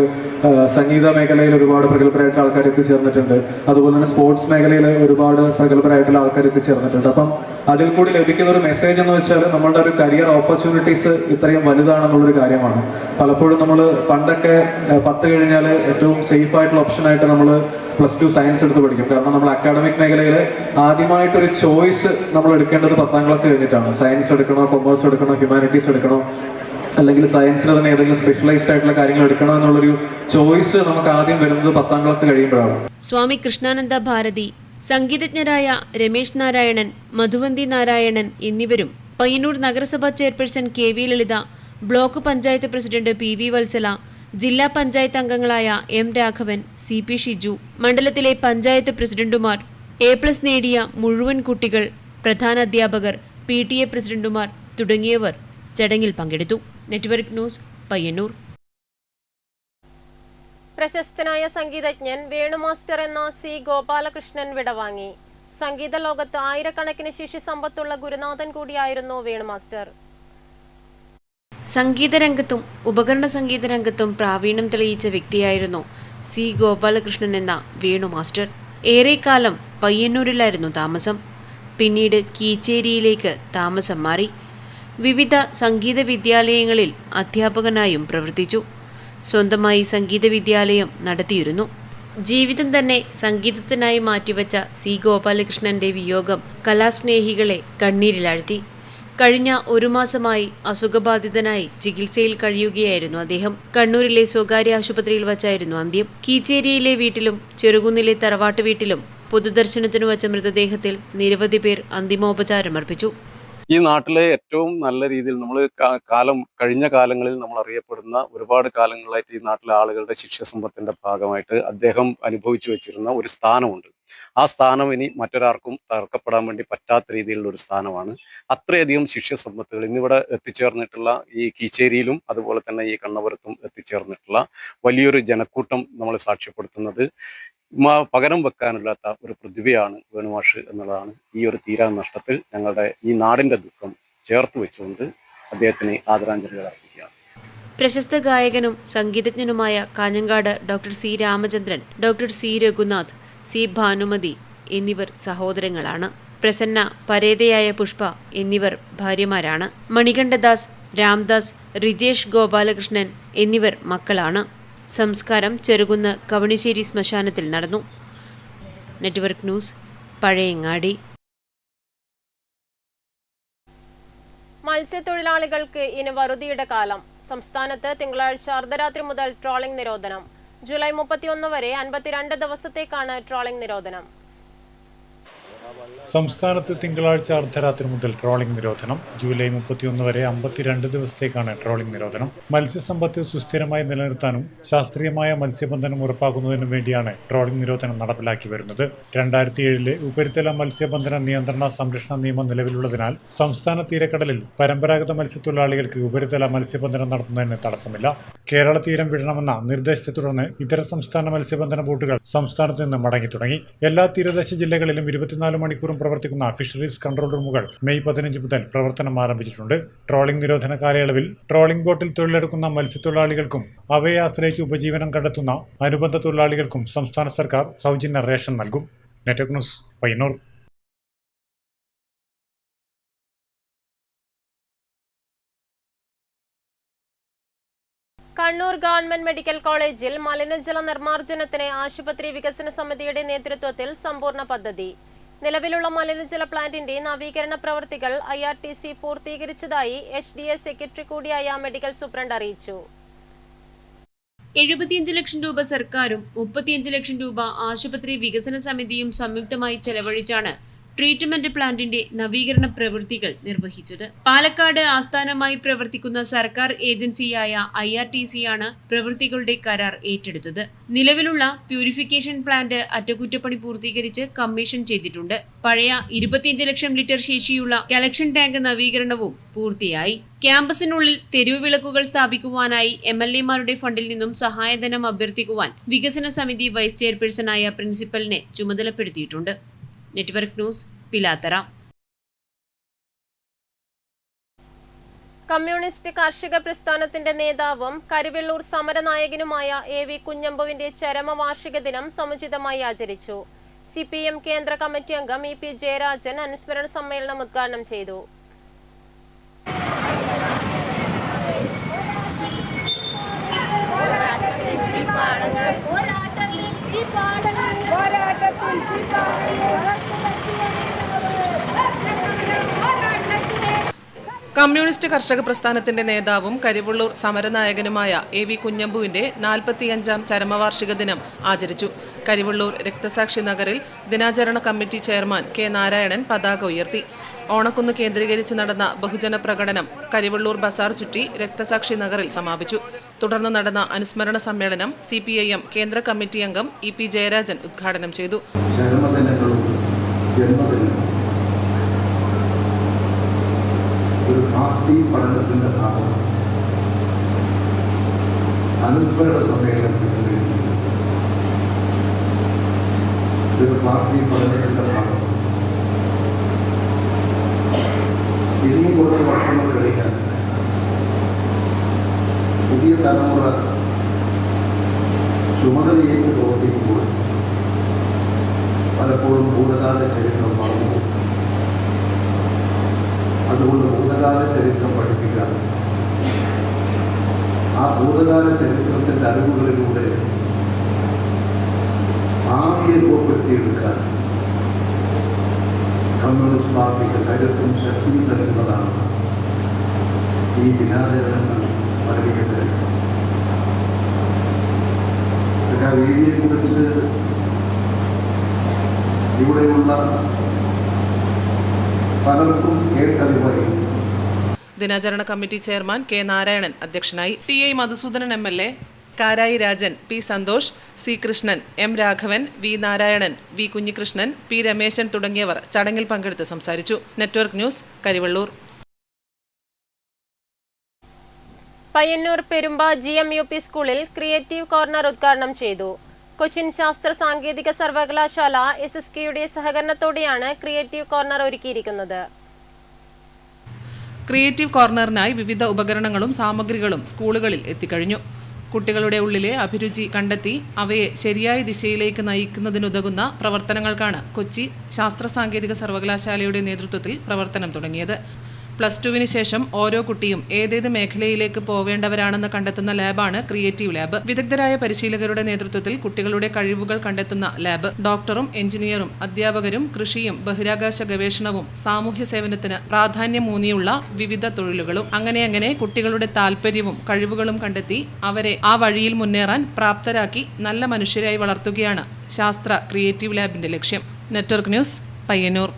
സംഗീത മേഖലയിൽ ഒരുപാട് പ്രഗത്ഭരായിട്ടുള്ള ആൾക്കാർ എത്തിച്ചേർന്നിട്ടുണ്ട്. അതുപോലെ തന്നെ സ്പോർട്സ് മേഖലയിൽ ഒരുപാട് പ്രഗത്ഭരായിട്ടുള്ള ആൾക്കാർ എത്തിച്ചേർന്നിട്ടുണ്ട്. അപ്പം അതിൽ കൂടി ലഭിക്കുന്ന ഒരു മെസ്സേജ് എന്ന് വെച്ചാൽ നമ്മളുടെ ഒരു കരിയർ ഓപ്പർച്യൂണിറ്റീസ് ഇത്രയും വലുതാണെന്നുള്ളൊരു കാര്യമാണ്. പലപ്പോഴും നമ്മൾ പണ്ടൊക്കെ 10 കഴിഞ്ഞാൽ ഏറ്റവും സേഫ് ആയിട്ടുള്ള ഓപ്ഷനായിട്ട് നമ്മൾ +2 സയൻസ് എടുത്ത് പഠിക്കും. കാരണം നമ്മൾ അക്കാഡമിക് മേഖലയിൽ ആദ്യമായിട്ടൊരു ചോയ്സ് നമ്മൾ എടുക്കേണ്ടത് 10ാം ക്ലാസ് കഴിഞ്ഞിട്ടാണ്. സയൻസ് എടുക്കണോ, കൊമേഴ്സ് എടുക്കണോ, ഹ്യൂമാനിറ്റീസ് എടുക്കണോ, അല്ലെങ്കിൽ സയൻസിൽ തന്നെ ഏതെങ്കിലും സ്പെഷ്യലൈസ്ഡ് ആയിട്ടുള്ള കാര്യങ്ങൾ എടുക്കണോ എന്നുള്ളൊരു ചോയ്സ് നമുക്ക് ആദ്യം വരുന്നത് 10ാം ക്ലാസ് കഴിയുമ്പോഴാണ്. സ്വാമി കൃഷ്ണാനന്ദ ഭാരതി, സംഗീതജ്ഞരായ രമേശ് നാരായണൻ, മധുവന്തി നാരായണൻ എന്നിവരും പയ്യന്നൂർ നഗരസഭാ chairperson KV Lalitha, block panchayat president PV Vatsala, ജില്ലാ പഞ്ചായത്ത് അംഗങ്ങളായ M രാഘവൻ, CP ഷിജു, മണ്ഡലത്തിലെ പഞ്ചായത്ത് പ്രസിഡന്റുമാർ, A+ നേടിയ മുഴുവൻ കുട്ടികൾ, പ്രധാന അധ്യാപകർ, PTA പ്രസിഡന്റുമാർ തുടങ്ങിയവർ ചടങ്ങിൽ പങ്കെടുത്തു. Network news, Payyanur. പ്രശസ്തനായ സംഗീതജ്ഞൻ വേണുമാസ്റ്റർ എന്ന C. ഗോപാലകൃഷ്ണൻ വിടവാങ്ങി. സംഗീത ലോകത്ത് ആയിരക്കണക്കിന് ശിഷ്യസമ്പത്തുള്ള ഗുരുനാഥൻ കൂടിയായിരുന്നു വേണുമാസ്റ്റർ. സംഗീതരംഗത്തും ഉപകരണ സംഗീത രംഗത്തും പ്രാവീണ്യം തെളിയിച്ച വ്യക്തിയായിരുന്നു C. ഗോപാലകൃഷ്ണൻ എന്ന വേണുമാസ്റ്റർ. ഏറെക്കാലം പയ്യന്നൂരിലായിരുന്നു താമസം. പിന്നീട് കീച്ചേരിയിലേക്ക് താമസം മാറി. വിവിധ സംഗീത വിദ്യാലയങ്ങളിൽ അധ്യാപകനായും പ്രവർത്തിച്ചു. സ്വന്തമായി സംഗീത വിദ്യാലയം നടത്തിയിരുന്നു. ജീവിതം തന്നെ സംഗീതത്തിനായി മാറ്റിവെച്ച C. ഗോപാലകൃഷ്ണന്റെ വിയോഗം കലാസ്നേഹികളെ കണ്ണീരിലാഴ്ത്തി. കഴിഞ്ഞ 1 മാസമായി അസുഖബാധിതനായി ചികിത്സയിൽ കഴിയുകയായിരുന്നു അദ്ദേഹം. കണ്ണൂരിലെ സ്വകാര്യ ആശുപത്രിയിൽ വച്ചായിരുന്നു അന്ത്യം. കീച്ചേരിയിലെ വീട്ടിലും ചെറുകുന്നിലെ തറവാട്ട് വീട്ടിലും പൊതുദർശനത്തിനു വച്ച മൃതദേഹത്തിൽ നിരവധി പേർ അന്തിമോപചാരമർപ്പിച്ചു. ഈ നാട്ടിലെ ഏറ്റവും നല്ല രീതിയിൽ നമ്മൾ കഴിഞ്ഞ കാലങ്ങളിൽ നമ്മൾ അറിയപ്പെടുന്ന ഒരുപാട് കാലങ്ങളായിട്ട് ഈ നാട്ടിലെ ആളുകളുടെ ശിഷ്യസമ്പത്തിന്റെ ഭാഗമായിട്ട് അദ്ദേഹം അനുഭവിച്ചു വെച്ചിരുന്ന ഒരു സ്ഥാനമുണ്ട്. ആ സ്ഥാനം ഇനി മറ്റൊരാൾക്കും തകർക്കപ്പെടാൻ വേണ്ടി പറ്റാത്ത രീതിയിലുള്ള ഒരു സ്ഥാനമാണ്. അത്രയധികം ശിഷ്യസമ്പത്തുകൾ ഇന്നിവിടെ എത്തിച്ചേർന്നിട്ടുള്ള ഈ കീച്ചേരിയിലും അതുപോലെ തന്നെ ഈ കണ്ണപുരത്തും എത്തിച്ചേർന്നിട്ടുള്ള വലിയൊരു ജനക്കൂട്ടം നമ്മൾ സാക്ഷ്യപ്പെടുത്തുന്നത് പകരം വെക്കാനില്ലാത്ത ഒരു പ്രതിഭയാണ് വേണുമാഷ് എന്നുള്ളതാണ്. ഈ ഒരു തീരാ നഷ്ടത്തിൽ ഞങ്ങളുടെ ഈ നാടിൻ്റെ ദുഃഖം ചേർത്ത് വെച്ചുകൊണ്ട് അദ്ദേഹത്തിന് ആദരാഞ്ജലികൾ അർപ്പിക്കുകയാണ്. പ്രശസ്ത ഗായകനും സംഗീതജ്ഞനുമായ Kanhangad doctor C Ramachandran, doctor C Raghunath, C Bhanumathi എന്നിവർ സഹോദരങ്ങളാണ്. പ്രസന്ന, പരേതയായ പുഷ്പ എന്നിവർ ഭാര്യമാരാണ്. മണികണ്ഠദാസ്, രാംദാസ്, റിജേഷ് ഗോപാലകൃഷ്ണൻ എന്നിവർ മക്കളാണ്. സംസ്കാരം ചെറുകുന്ന് കവണിശ്ശേരി ശ്മശാനത്തിൽ നടന്നു. Network news, Pazhayangadi. മത്സ്യത്തൊഴിലാളികൾക്ക് ഇനി വറുതിയുടെ കാലം. സംസ്ഥാനത്ത് തിങ്കളാഴ്ച അർദ്ധരാത്രി മുതൽ ട്രോളിംഗ് നിരോധനം. ജൂലൈ 31 വരെ 52 ദിവസത്തേക്കാണ് ട്രോളിംഗ് നിരോധനം. സംസ്ഥാനത്ത് തിങ്കളാഴ്ച അർദ്ധരാത്രി മുതൽ ട്രോളിംഗ് നിരോധനം. ജൂലൈ 31 വരെ 52 ദിവസത്തേക്കാണ് ട്രോളിംഗ് നിരോധനം. മത്സ്യസമ്പത്ത് സുസ്ഥിരമായി നിലനിർത്താനും ശാസ്ത്രീയമായ മത്സ്യബന്ധനം ഉറപ്പാക്കുന്നതിനും വേണ്ടിയാണ് ട്രോളിംഗ് നിരോധനം നടപ്പിലാക്കി വരുന്നത്. 2007 ഉപരിതല മത്സ്യബന്ധന നിയന്ത്രണ സംരക്ഷണ നിയമം നിലവിലുള്ളതിനാൽ സംസ്ഥാന തീരക്കടലിൽ പരമ്പരാഗത മത്സ്യത്തൊഴിലാളികൾക്ക് ഉപരിതല മത്സ്യബന്ധനം നടത്തുന്നതിന് തടസ്സമില്ല. കേരള തീരം വിടണമെന്ന നിർദ്ദേശത്തെ തുടർന്ന് ഇതര സംസ്ഥാന മത്സ്യബന്ധന ബോട്ടുകൾ സംസ്ഥാനത്ത് നിന്ന് മടങ്ങി തുടങ്ങി. എല്ലാ തീരദേശ ജില്ലകളിലും 24 മണിക്കൂറും പ്രവർത്തിക്കുന്ന ഫിഷറീസ് കൺട്രോൾ റൂമുകൾ മെയ് 15 മുതൽ പ്രവർത്തനം ആരംഭിച്ചിട്ടുണ്ട്. ട്രോളിംഗ് നിരോധന കാലയളവിൽ ട്രോളിംഗ് ബോട്ടിൽ തൊഴിലെടുക്കുന്ന മത്സ്യത്തൊഴിലാളികൾക്കും അവയെ ആശ്രയിച്ച് ഉപജീവനം കണ്ടെത്തുന്ന അനുബന്ധ തൊഴിലാളികൾക്കും സംസ്ഥാന സർക്കാർ സൗജന്യ റേഷൻ നൽകും. Network news, Payyanur. Kannur government medical കോളേജിൽ മലിനജല നിർമ്മാർജ്ജനത്തിന് ആശുപത്രി വികസന സമിതിയുടെ നേതൃത്വത്തിൽ സമ്പൂർണ്ണ പദ്ധതി. നിലവിലുള്ള മലിനജല പ്ലാന്റിന്റെ നവീകരണ പ്രവൃത്തികൾ IRTC പൂർത്തീകരിച്ചതായി HDA സെക്രട്ടറി കൂടിയായ മെഡിക്കൽ സൂപ്രണ്ട് അറിയിച്ചു. 75 ലക്ഷം രൂപ സർക്കാരും 35 ലക്ഷം രൂപ ആശുപത്രി വികസന സമിതിയും സംയുക്തമായി ചെലവഴിച്ചാണ് ട്രീറ്റ്മെന്റ് പ്ലാന്റിന്റെ നവീകരണ പ്രവൃത്തികൾ നിർവഹിച്ചത്. പാലക്കാട് ആസ്ഥാനമായി പ്രവർത്തിക്കുന്ന സർക്കാർ ഏജൻസിയായ IRTC-യാണ് പ്രവൃത്തികളുടെ കരാർ ഏറ്റെടുത്തത്. നിലവിലുള്ള പ്യൂരിഫിക്കേഷൻ പ്ലാന്റ് അറ്റകുറ്റപ്പണി പൂർത്തീകരിച്ച് കമ്മീഷൻ ചെയ്തിട്ടുണ്ട്. പഴയ 25 ലക്ഷം ലിറ്റർ ശേഷിയുള്ള കളക്ഷൻ ടാങ്ക് നവീകരണവും പൂർത്തിയായി. ക്യാമ്പസിനുള്ളിൽ തെരുവ് വിളക്കുകൾ സ്ഥാപിക്കുവാനായി MLA-മാരുടെ ഫണ്ടിൽ നിന്നും സഹായധനം അഭ്യർത്ഥിക്കുവാൻ വികസന സമിതി വൈസ് ചെയർപേഴ്സണായ പ്രിൻസിപ്പലിനെ ചുമതലപ്പെടുത്തിയിട്ടുണ്ട്. Network news, Pilathara. കമ്മ്യൂണിസ്റ്റ് കാർഷിക പ്രസ്ഥാനത്തിന്റെ നേതാവും കരുവെള്ളൂർ സമരനായകനുമായ AV കുഞ്ഞമ്പുവിന്റെ ചരമവാർഷിക ദിനം സമുചിതമായി ആചരിച്ചു. CPM കേന്ദ്ര കമ്മിറ്റി അംഗം EP ജയരാജൻ അനുസ്മരണ സമ്മേളനം ഉദ്ഘാടനം ചെയ്തു. കമ്മ്യൂണിസ്റ്റ് കർഷക പ്രസ്ഥാനത്തിന്റെ നേതാവും കരിവള്ളൂർ സമരനായകനുമായ AV കുഞ്ഞമ്പുവിന്റെ 45-ാം ചരമവാർഷിക ദിനം ആചരിച്ചു. കരിവള്ളൂർ രക്തസാക്ഷി നഗറിൽ ദിനാചരണ കമ്മിറ്റി ചെയർമാൻ K. നാരായണൻ പതാക ഉയർത്തി. ഓണക്കുന്ന് കേന്ദ്രീകരിച്ച് നടന്ന ബഹുജന പ്രകടനം കരിവള്ളൂർ ബസാർ ചുറ്റി രക്തസാക്ഷി നഗറിൽ സമാപിച്ചു. തുടർന്ന് നടന്ന അനുസ്മരണ സമ്മേളനം CPIM കേന്ദ്ര കമ്മിറ്റി അംഗം EP ജയരാജൻ ഉദ്ഘാടനം ചെയ്തു. ഒരു പാർട്ടി പഠനത്തിന്റെ ഭാഗമാണ് അനുസ്മരണ സമ്മേളനം. ഇതൊരു പാർട്ടി പഠനത്തിന്റെ ഭാഗമാണ്. ഇനിയും കുറച്ച് വർഷങ്ങൾ കഴിഞ്ഞാൽ പുതിയ തലമുറ ചുമതലയേറ്റ് പ്രവർത്തിക്കുമ്പോൾ പലപ്പോഴും ഭൂതകാല ചരിത്രം മറന്നു. അതുകൊണ്ട് ഭൂതകാല ചരിത്രം പഠിപ്പിക്കാൻ, ആ ഭൂതകാല ചരിത്രത്തിന്റെ അറിവുകളിലൂടെ ഭാവിയെ രൂപപ്പെടുത്തിയെടുക്കാൻ കമ്മ്യൂണിസ്റ്റ് പാർട്ടിക്ക് കരുത്തും ശക്തിയും നൽകുന്നതാണ് ഈ ദിനാചരണങ്ങൾ സ്മരണിക്കുന്നത്. കുറിച്ച് ഇവിടെയുള്ള പലർക്കും കേട്ടറിവായി. ദിനാചരണ കമ്മിറ്റി ചെയർമാൻ K. നാരായണൻ അധ്യക്ഷനായി. TI Madhusudanan MLA, Karayi Rajan, P Santhosh, C Krishnan, M Raghavan, V Narayanan, V Kunhikrishnan, P Rameshan തുടങ്ങിയവർ ചടങ്ങിൽ പങ്കെടുത്ത് സംസാരിച്ചു. Network news, Karivellur. Payyanur Perumba GMUP സ്കൂളിൽ ക്രിയേറ്റീവ് കോർണർ ഉദ്ഘാടനം ചെയ്തു. കൊച്ചിൻ ശാസ്ത്ര സാങ്കേതിക സർവകലാശാല SSKയുടെ സഹകരണത്തോടെയാണ് ക്രിയേറ്റീവ് കോർണർ ഒരുക്കിയിരിക്കുന്നത്. ക്രിയേറ്റീവ് കോർണറിനായി വിവിധ ഉപകരണങ്ങളും സാമഗ്രികളും സ്കൂളുകളിൽ എത്തിക്കഴിഞ്ഞു. കുട്ടികളുടെ ഉള്ളിലെ അഭിരുചി കണ്ടെത്തി അവയെ ശരിയായ ദിശയിലേക്ക് നയിക്കുന്നതിനുതകുന്ന പ്രവർത്തനങ്ങൾക്കാണ് കൊച്ചി ശാസ്ത്ര സാങ്കേതിക സർവകലാശാലയുടെ നേതൃത്വത്തിൽ പ്രവർത്തനം തുടങ്ങിയത്. +2 ശേഷം ഓരോ കുട്ടിയും ഏതേത് മേഖലയിലേക്ക് പോവേണ്ടവരാണെന്ന് കണ്ടെത്തുന്ന ലാബാണ് ക്രിയേറ്റീവ് ലാബ്. വിദഗ്ധരായ പരിശീലകരുടെ നേതൃത്വത്തിൽ കുട്ടികളുടെ കഴിവുകൾ കണ്ടെത്തുന്ന ലാബ് ഡോക്ടറും എഞ്ചിനീയറും അധ്യാപകരും കൃഷിയും ബഹിരാകാശ ഗവേഷണവും സാമൂഹ്യ സേവനത്തിന് പ്രാധാന്യമൂന്നിയുള്ള വിവിധ തൊഴിലുകളും അങ്ങനെ കുട്ടികളുടെ താല്പര്യവും കഴിവുകളും കണ്ടെത്തി അവരെ ആ വഴിയിൽ മുന്നേറാൻ പ്രാപ്തരാക്കി നല്ല മനുഷ്യരായി വളർത്തുകയാണ് ശാസ്ത്ര ക്രിയേറ്റീവ് ലാബിന്റെ ലക്ഷ്യം. Network news, Payyanur.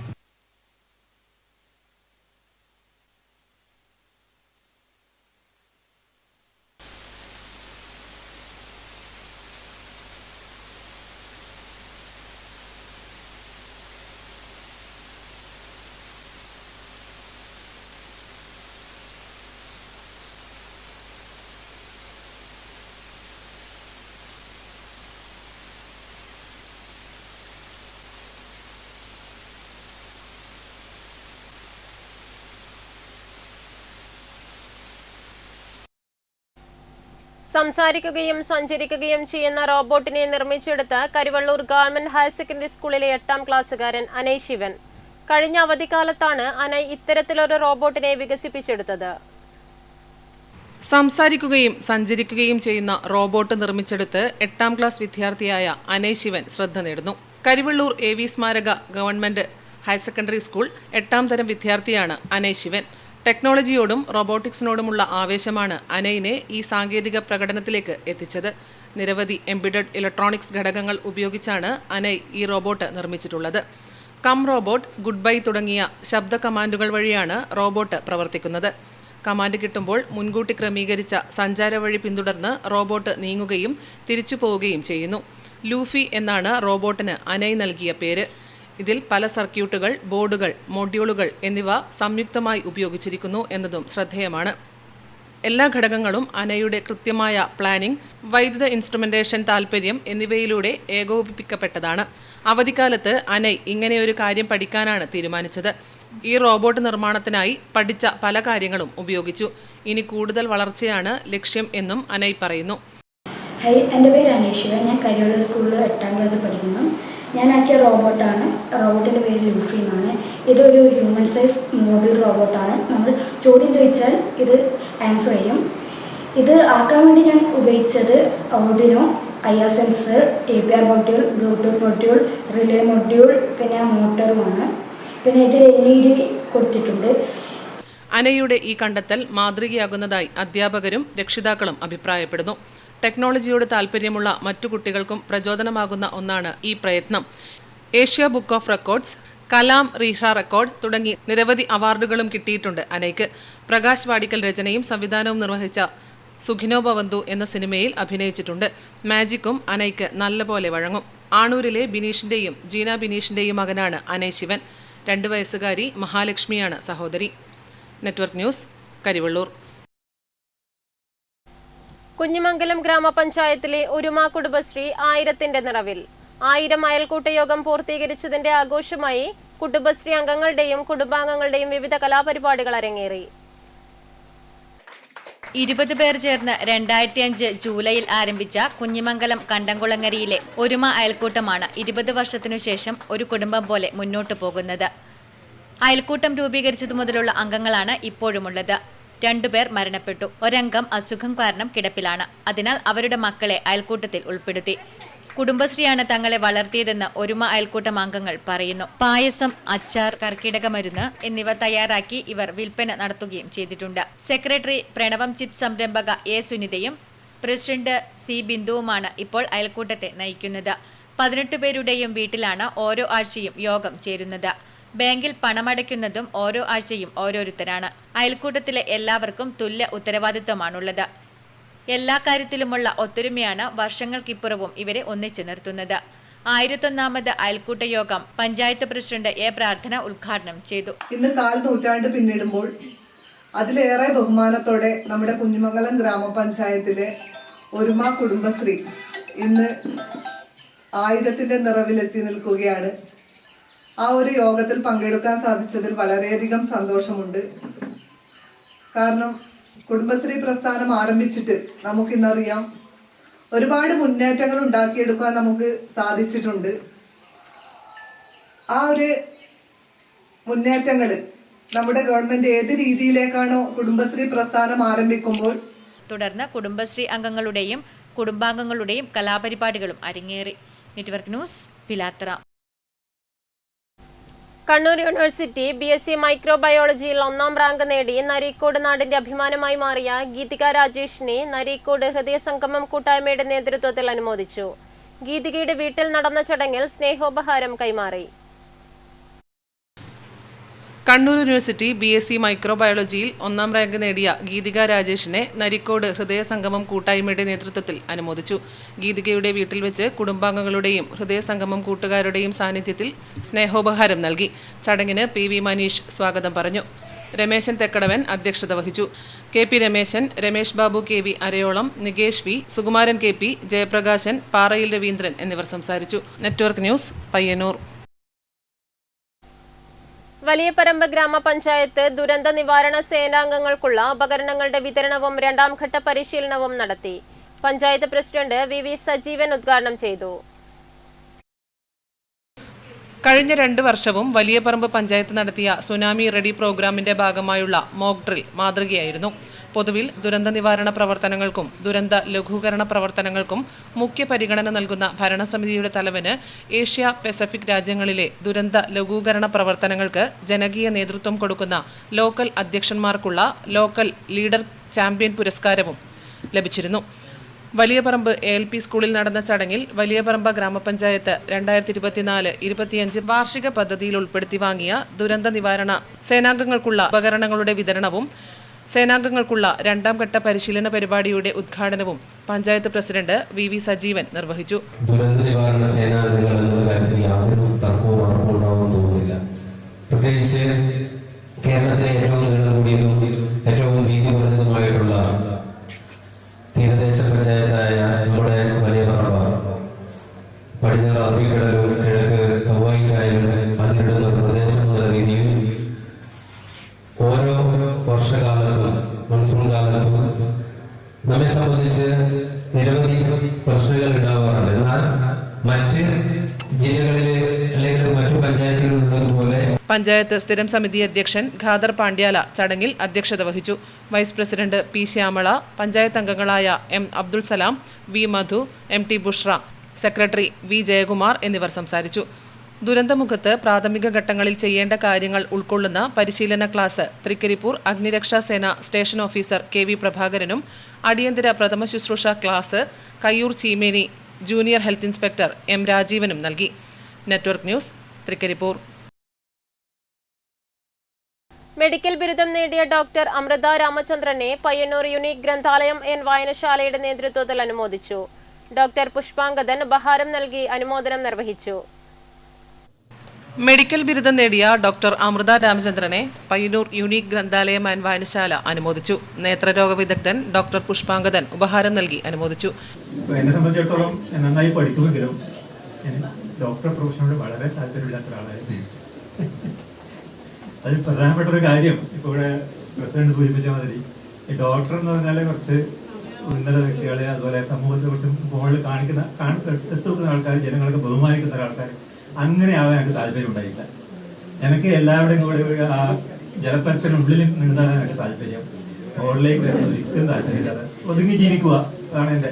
സംസാരിക്കുകയും സഞ്ചരിക്കുകയും ചെയ്യുന്ന റോബോട്ടിനെ നിർമ്മിച്ചെടുത്ത കരിവള്ളൂർ ഗവൺമെന്റ് ഹയർ സെക്കൻഡറി സ്കൂളിലെ 8ാം ക്ലാസ്സുകാരൻ അനയ് ശിവൻ. കഴിഞ്ഞ അവധിക്കാലത്താണ് അനയ് ഇത്തരത്തിലൊരു റോബോട്ടിനെ വികസിപ്പിച്ചെടുത്തത്. സംസാരിക്കുകയും സഞ്ചരിക്കുകയും ചെയ്യുന്ന റോബോട്ട് നിർമ്മിച്ചെടുത്ത് 8ാം ക്ലാസ് വിദ്യാർത്ഥിയായ അനയ് ശിവൻ ശ്രദ്ധ നേടുന്നു. കരിവള്ളൂർ AV സ്മാരക ഗവൺമെന്റ് ഹയർ സെക്കൻഡറി സ്കൂൾ 8ാം തരം വിദ്യാർത്ഥിയാണ് അനയ് ശിവൻ. ടെക്നോളജിയോടും റോബോട്ടിക്സിനോടുമുള്ള ആവേശമാണ് അനയിനെ ഈ സാങ്കേതിക പ്രകടനത്തിലേക്ക് എത്തിച്ചത്. നിരവധി എംബിഡഡ് ഇലക്ട്രോണിക്സ് ഘടകങ്ങൾ ഉപയോഗിച്ചാണ് അനയ് ഈ റോബോട്ട് നിർമ്മിച്ചിട്ടുള്ളത്. റോബോട്ട്, ഗുഡ് ബൈ തുടങ്ങിയ ശബ്ദ കമാൻഡുകൾ വഴിയാണ് റോബോട്ട് പ്രവർത്തിക്കുന്നത്. കമാൻഡ് കിട്ടുമ്പോൾ മുൻകൂട്ടി ക്രമീകരിച്ച സഞ്ചാര വഴി പിന്തുടർന്ന് റോബോട്ട് നീങ്ങുകയും തിരിച്ചു പോവുകയും ചെയ്യുന്നു. ലൂഫി എന്നാണ് റോബോട്ടിന് അനയ് നൽകിയ പേര്. ഇതിൽ പല സർക്യൂട്ടുകൾ, ബോർഡുകൾ, മൊഡ്യൂളുകൾ എന്നിവ സംയുക്തമായി ഉപയോഗിച്ചിരിക്കുന്നു എന്നതും ശ്രദ്ധേയമാണ്. എല്ലാ ഘടകങ്ങളും അനയുടെ കൃത്യമായ പ്ലാനിംഗ്, വൈദ്യുത ഇൻസ്ട്രുമെന്റേഷൻ താൽപ്പര്യം എന്നിവയിലൂടെ ഏകോപിപ്പിക്കപ്പെട്ടതാണ്. അവധിക്കാലത്ത് അനയ് ഇങ്ങനെയൊരു കാര്യം പഠിക്കാനാണ് തീരുമാനിച്ചത്. ഈ റോബോട്ട് നിർമ്മാണത്തിനായി പഠിച്ച പല കാര്യങ്ങളും ഉപയോഗിച്ചു. ഇനി കൂടുതൽ വളർച്ചയാണ് ലക്ഷ്യം എന്നും അനയ് പറയുന്നു. എൻ്റെ പേര് അനയ് ശിവൻ. ഞാൻ കരിവള്ളൂർ സ്കൂളിൽ 8ാം ക്ലാസ്സിൽ പഠിക്കുന്നു. ഞാനാക്കിയ റോബോട്ടാണ്. റോബോട്ടിൻ്റെ പേര് ലൂഫി എന്നാണ്. ഇതൊരു ഹ്യൂമൻ സൈസ് മൂവബിൾ റോബോട്ടാണ്. നമ്മൾ ചോദ്യം ചോദിച്ചാൽ ഇത് ആൻസർ ചെയ്യും. ഇത് ആക്കാൻ വേണ്ടി ഞാൻ ഉപയോഗിച്ചത് Arduino, IR sensor, APR module, Bluetooth module, relay module, പിന്നെ മോട്ടറുമാണ്. പിന്നെ ഇതിൽ LED കൊടുത്തിട്ടുണ്ട്. അനയുടെ ഈ കണ്ടെത്തൽ മാതൃകയാകുന്നതായി അധ്യാപകരും രക്ഷിതാക്കളും അഭിപ്രായപ്പെടുന്നു. ടെക്നോളജിയോട് താൽപ്പര്യമുള്ള മറ്റു കുട്ടികൾക്കും പ്രചോദനമാകുന്ന ഒന്നാണ് ഈ പ്രയത്നം. Asia book of records, Kalam റീഹ റെക്കോർഡ് തുടങ്ങി നിരവധി അവാർഡുകളും കിട്ടിയിട്ടുണ്ട് അനയ്ക്ക്. പ്രകാശ് വാടിക്കൽ രചനയും സംവിധാനവും നിർവഹിച്ച സുഖിനോ ഭവന്തു എന്ന സിനിമയിൽ അഭിനയിച്ചിട്ടുണ്ട്. മാജിക്കും അനയ്ക്ക് നല്ലപോലെ വഴങ്ങും. ആണൂരിലെ ബിനീഷിന്റെയും ജീന ബിനീഷിന്റെയും മകനാണ് അനയ് ശിവൻ. 2 വയസ്സുകാരി മഹാലക്ഷ്മിയാണ് സഹോദരി. Network news, Karivellur. കുഞ്ഞിമംഗലം ഗ്രാമപഞ്ചായത്തിലെ ഒരുമ കുടുംബശ്രീ 1000ന്റെ നിറവിൽ. 1000 അയൽക്കൂട്ട യോഗം പൂർത്തീകരിച്ചതിന്റെ ആഘോഷമായി കുടുംബശ്രീ അംഗങ്ങളുടെയും കുടുംബാംഗങ്ങളുടെയും വിവിധ കലാപരിപാടികൾ അരങ്ങേറി. 20 പേർ ചേർന്ന് 2005 ജൂലൈയിൽ ആരംഭിച്ച കുഞ്ഞിമംഗലം കണ്ടംകുളങ്ങരയിലെ ഒരുമ അയൽക്കൂട്ടമാണ് 20 വർഷത്തിനു ശേഷം ഒരു കുടുംബം പോലെ മുന്നോട്ടു പോകുന്നത്. അയൽക്കൂട്ടം രൂപീകരിച്ചതു മുതലുള്ള അംഗങ്ങളാണ് ഇപ്പോഴുമുള്ളത്. 2 പേർ മരണപ്പെട്ടു. ഒരംഗം അസുഖം കാരണം കിടപ്പിലാണ്. അതിനാൽ അവരുടെ മക്കളെ അയൽക്കൂട്ടത്തിൽ ഉൾപ്പെടുത്തി. കുടുംബശ്രീയാണ് തങ്ങളെ വളർത്തിയതെന്ന് ഒരുമ അയൽക്കൂട്ടം അംഗങ്ങൾ പറയുന്നു. പായസം, അച്ചാർ, കർക്കിടക മരുന്ന് എന്നിവ തയ്യാറാക്കി ഇവർ വിൽപ്പന നടത്തുകയും ചെയ്തിട്ടുണ്ട്. സെക്രട്ടറി പ്രണവം ചിപ്പ് സംരംഭക A സുനിതയും പ്രസിഡന്റ് C ബിന്ദുവുമാണ് ഇപ്പോൾ അയൽക്കൂട്ടത്തെ നയിക്കുന്നത്. 18 പേരുടെയും വീട്ടിലാണ് ഓരോ ആഴ്ചയും യോഗം ചേരുന്നത്. ബാങ്കിൽ പണമടയ്ക്കുന്നതും ഓരോ ആഴ്ചയും ഓരോരുത്തരാണ്. അയൽക്കൂട്ടത്തിലെ എല്ലാവർക്കും തുല്യ ഉത്തരവാദിത്വമാണുള്ളത്. എല്ലാ കാര്യത്തിലുമുള്ള ഒത്തൊരുമയാണ് വർഷങ്ങൾക്കിപ്പുറവും ഇവരെ ഒന്നിച്ചു നിർത്തുന്നത്. 1001 അയൽക്കൂട്ട യോഗം പഞ്ചായത്ത് പ്രസിഡന്റ് എ പ്രാർത്ഥന ഉദ്ഘാടനം ചെയ്തു. ഇന്ന് 4 നൂറ്റാണ്ട് പിന്നിടുമ്പോൾ അതിലേറെ ബഹുമാനത്തോടെ നമ്മുടെ കുഞ്ഞിമംഗലം ഗ്രാമപഞ്ചായത്തിലെ ഒരുമ കുടുംബശ്രീ ഇന്ന് 1000ന്റെ നിറവിലെത്തി നിൽക്കുകയാണ്. ആ ഒരു യോഗത്തിൽ പങ്കെടുക്കാൻ സാധിച്ചതിൽ വളരെയധികം സന്തോഷമുണ്ട്. കാരണം കുടുംബശ്രീ പ്രസ്ഥാനം ആരംഭിച്ചിട്ട് നമുക്കിന്നറിയാം ഒരുപാട് മുന്നേറ്റങ്ങൾ ഉണ്ടാക്കിയെടുക്കാൻ നമുക്ക് സാധിച്ചിട്ടുണ്ട്. ആ ഒരു മുന്നേറ്റങ്ങൾ നമ്മുടെ ഗവൺമെന്റ് ഏത് രീതിയിലേക്കാണോ കുടുംബശ്രീ പ്രസ്ഥാനം ആരംഭിക്കുമ്പോൾ തുടർന്ന് കുടുംബശ്രീ അംഗങ്ങളുടെയും കുടുംബാംഗങ്ങളുടെയും കലാപരിപാടികളും അരങ്ങേറി. Network news, Pilathara. Kannur university BSc മൈക്രോബയോളജിയിൽ 1ാം rank നേടി നരീക്കോട് നാടിന്റെ അഭിമാനമായി മാറിയ ഗീതിക രാജേഷിനെ നരീക്കോട് ഹൃദയസംഗമം കൂട്ടായ്മയുടെ നേതൃത്വത്തിൽ അനുമോദിച്ചു. ഗീതികയുടെ വീട്ടിൽ നടന്ന ചടങ്ങിൽ സ്നേഹോപഹാരം കൈമാറി. കണ്ണൂർ യൂണിവേഴ്സിറ്റി BSc മൈക്രോബയോളജിയിൽ 1ാം റാങ്ക് നേടിയ ഗീതിക രാജേഷിനെ നരിക്കോട് ഹൃദയസംഗമം കൂട്ടായ്മയുടെ നേതൃത്വത്തിൽ അനുമോദിച്ചു. ഗീതികയുടെ വീട്ടിൽ വെച്ച് കുടുംബാംഗങ്ങളുടെയും ഹൃദയസംഗമം കൂട്ടുകാരുടെയും സാന്നിധ്യത്തിൽ സ്നേഹോപഹാരം നൽകി. ചടങ്ങിന് PV മനീഷ് സ്വാഗതം പറഞ്ഞു. രമേശൻ തെക്കടവൻ അധ്യക്ഷത വഹിച്ചു. KP Rameshan, Ramesh Babu KV അരയോളം, Nikesh V, Sukumaran KP, Jayaprakashan, പാറയിൽ രവീന്ദ്രൻ എന്നിവർ സംസാരിച്ചു. Network news, Payyanur. വലിയപറമ്പ് ഗ്രാമപഞ്ചായത്ത് ദുരന്ത നിവാരണ സേനാംഗങ്ങൾക്കുള്ള ഉപകരണങ്ങളുടെ വിതരണവും 2ാം ഘട്ട പരിശീലനവും നടത്തി. പഞ്ചായത്ത് പ്രസിഡന്റ് VV സജീവൻ ഉദ്ഘാടനം ചെയ്തു. കഴിഞ്ഞ 2 വർഷവും വലിയപറമ്പ് പഞ്ചായത്ത് നടത്തിയ സുനാമി റെഡി പ്രോഗ്രാമിന്റെ ഭാഗമായുള്ള മോക്ക് ഡ്രിൽ മാതൃകയായിരുന്നു. പൊതുവിൽ ദുരന്ത നിവാരണ പ്രവർത്തനങ്ങൾക്കും ദുരന്ത ലഘൂകരണ പ്രവർത്തനങ്ങൾക്കും മുഖ്യ പരിഗണന നൽകുന്ന ഭരണസമിതിയുടെ തലവന് ഏഷ്യ പസഫിക് രാജ്യങ്ങളിലെ ദുരന്ത ലഘൂകരണ പ്രവർത്തനങ്ങൾക്ക് ജനകീയ നേതൃത്വം കൊടുക്കുന്ന ലോക്കൽ അധ്യക്ഷന്മാർക്കുള്ള ലോക്കൽ ലീഡർ ചാമ്പ്യൻ പുരസ്കാരവും ലഭിച്ചിരുന്നു. വലിയപറമ്പ് ALP സ്കൂളിൽ നടന്ന ചടങ്ങിൽ വലിയപറമ്പ് ഗ്രാമപഞ്ചായത്ത് 2024-25 വാർഷിക പദ്ധതിയിൽ ഉൾപ്പെടുത്തി വാങ്ങിയ ദുരന്ത നിവാരണ സേനാംഗങ്ങൾക്കുള്ള ഉപകരണങ്ങളുടെ വിതരണവും സേനാംഗങ്ങൾക്കുള്ള 2ാം ഘട്ട പരിശീലന പരിപാടിയുടെ ഉദ്ഘാടനവും പഞ്ചായത്ത് പ്രസിഡന്റ് VV സജീവൻ നിർവഹിച്ചു. ദുരന്ത നിവാരണ സേനാംഗങ്ങൾ എന്നുള്ള കാര്യത്തിൽ യാതൊരു തർക്കവും ഉറപ്പുണ്ടാവുമെന്ന് തോന്നുന്നില്ല. പ്രത്യേകിച്ച് കേരളത്തിലെ ഏറ്റവും നീളം കൂടിയതും ഏറ്റവും വീതി കുറഞ്ഞതുമായിട്ടുള്ള തീരദേശ പഞ്ചായത്തായ നമ്മുടെ വലിയപറമ്പ് പടിഞ്ഞാറ് അറബിക്കടലും കിഴക്ക് ഹവായി കായലും അതിനിടുന്ന ഒരു പ്രദേശം എന്നുള്ള രീതിയിൽ ഓരോ വർഷകാലത്തും മൺസൂൺ കാലത്തും നമ്മെ സംബന്ധിച്ച് നിരവധി പ്രശ്നങ്ങൾ ഉണ്ടാവാറുണ്ട്. എന്നാൽ മറ്റ് ജില്ലകളിലെ അല്ലെങ്കിൽ മറ്റു പഞ്ചായത്തുകളിലുള്ളതുപോലെ പഞ്ചായത്ത് സ്ഥിരം സമിതി അധ്യക്ഷൻ ഖാദർ പാണ്ഡ്യാല ചടങ്ങിൽ അധ്യക്ഷത വഹിച്ചു. Vice president P Shyamala, panchayat അംഗങ്ങളായ M Abdul Salam, V Madhu, MT Bushra, secretary V Jayakumar എന്നിവർ സംസാരിച്ചു. ദുരന്തമുഖത്ത് പ്രാഥമിക ഘട്ടങ്ങളിൽ ചെയ്യേണ്ട കാര്യങ്ങൾ ഉൾക്കൊള്ളുന്ന പരിശീലന ക്ലാസ് തൃക്കരിപ്പൂർ അഗ്നിരക്ഷാസേന സ്റ്റേഷൻ ഓഫീസർ KV പ്രഭാകരനും അടിയന്തര പ്രഥമ ശുശ്രൂഷ ക്ലാസ് Kayyur Cheemeni junior health inspector M രാജീവനും നൽകി. Network news, Trikaripur. മെഡിക്കൽ ബിരുദം നേടിയ ഡോക്ടർ അമൃത രാമചന്ദ്രനെ പയ്യന്നൂർ യൂണിക് ഗ്രന്ഥാലയം വായനശാലയുടെ നേതൃത്വത്തിൽ അനുമോദിച്ചു. ഡോക്ടർ പുഷ്പാങ്കദൻ ഉപഹാരം നൽകി അനുമോദനം നിർവഹിച്ചു. മെഡിക്കൽ ബിരുദം നേടിയ ഡോക്ടർ അമൃത രാമചന്ദ്രനെ പയ്യന്നൂർ യൂണിക് ഗ്രന്ഥാലയം വായനശാല അനുമോദിച്ചു. നേത്രരോഗ വിദഗ്ധൻ ഡോക്ടർ പുഷ്പാങ്കദൻ ഉപഹാരം നൽകി അനുമോദിച്ചു. എന്നെ സംബന്ധിച്ചിടത്തോളം നന്നായി പഠിക്കുമെങ്കിലും ഡോക്ടർ പ്രൊഫഷനോട് വളരെ താല്പര്യമില്ലാത്ത ഒരാളായിരുന്നു. അതിൽ പ്രധാനപ്പെട്ട ഒരു കാര്യം ഇപ്പോൾ ഇവിടെ പ്രസിഡന്റ് സൂചിപ്പിച്ച മാതിരി ഈ ഡോക്ടർ എന്ന് പറഞ്ഞാൽ കുറച്ച് ഉന്നത വ്യക്തികളെ അതുപോലെ സമൂഹത്തെ കുറിച്ച് മുകളിൽ എത്തിക്കുന്ന ആൾക്കാർ, ജനങ്ങൾക്ക് ബഹുമാനിക്കുന്ന ഒരാൾക്കാർ, അങ്ങനെ ആവാൻ എനിക്ക് താല്പര്യം ഉണ്ടായില്ല. എനിക്ക് എല്ലാവരുടെയും കൂടെ ആ ജലപ്പരപ്പിനുള്ളിൽ നീന്താനാണ് എനിക്ക് താല്പര്യം. മുകളിലേക്ക് വരുന്നത് ഒരിക്കലും താല്പര്യമില്ലാതെ ഒതുങ്ങി ജീവിക്കുക അതാണ് എൻ്റെ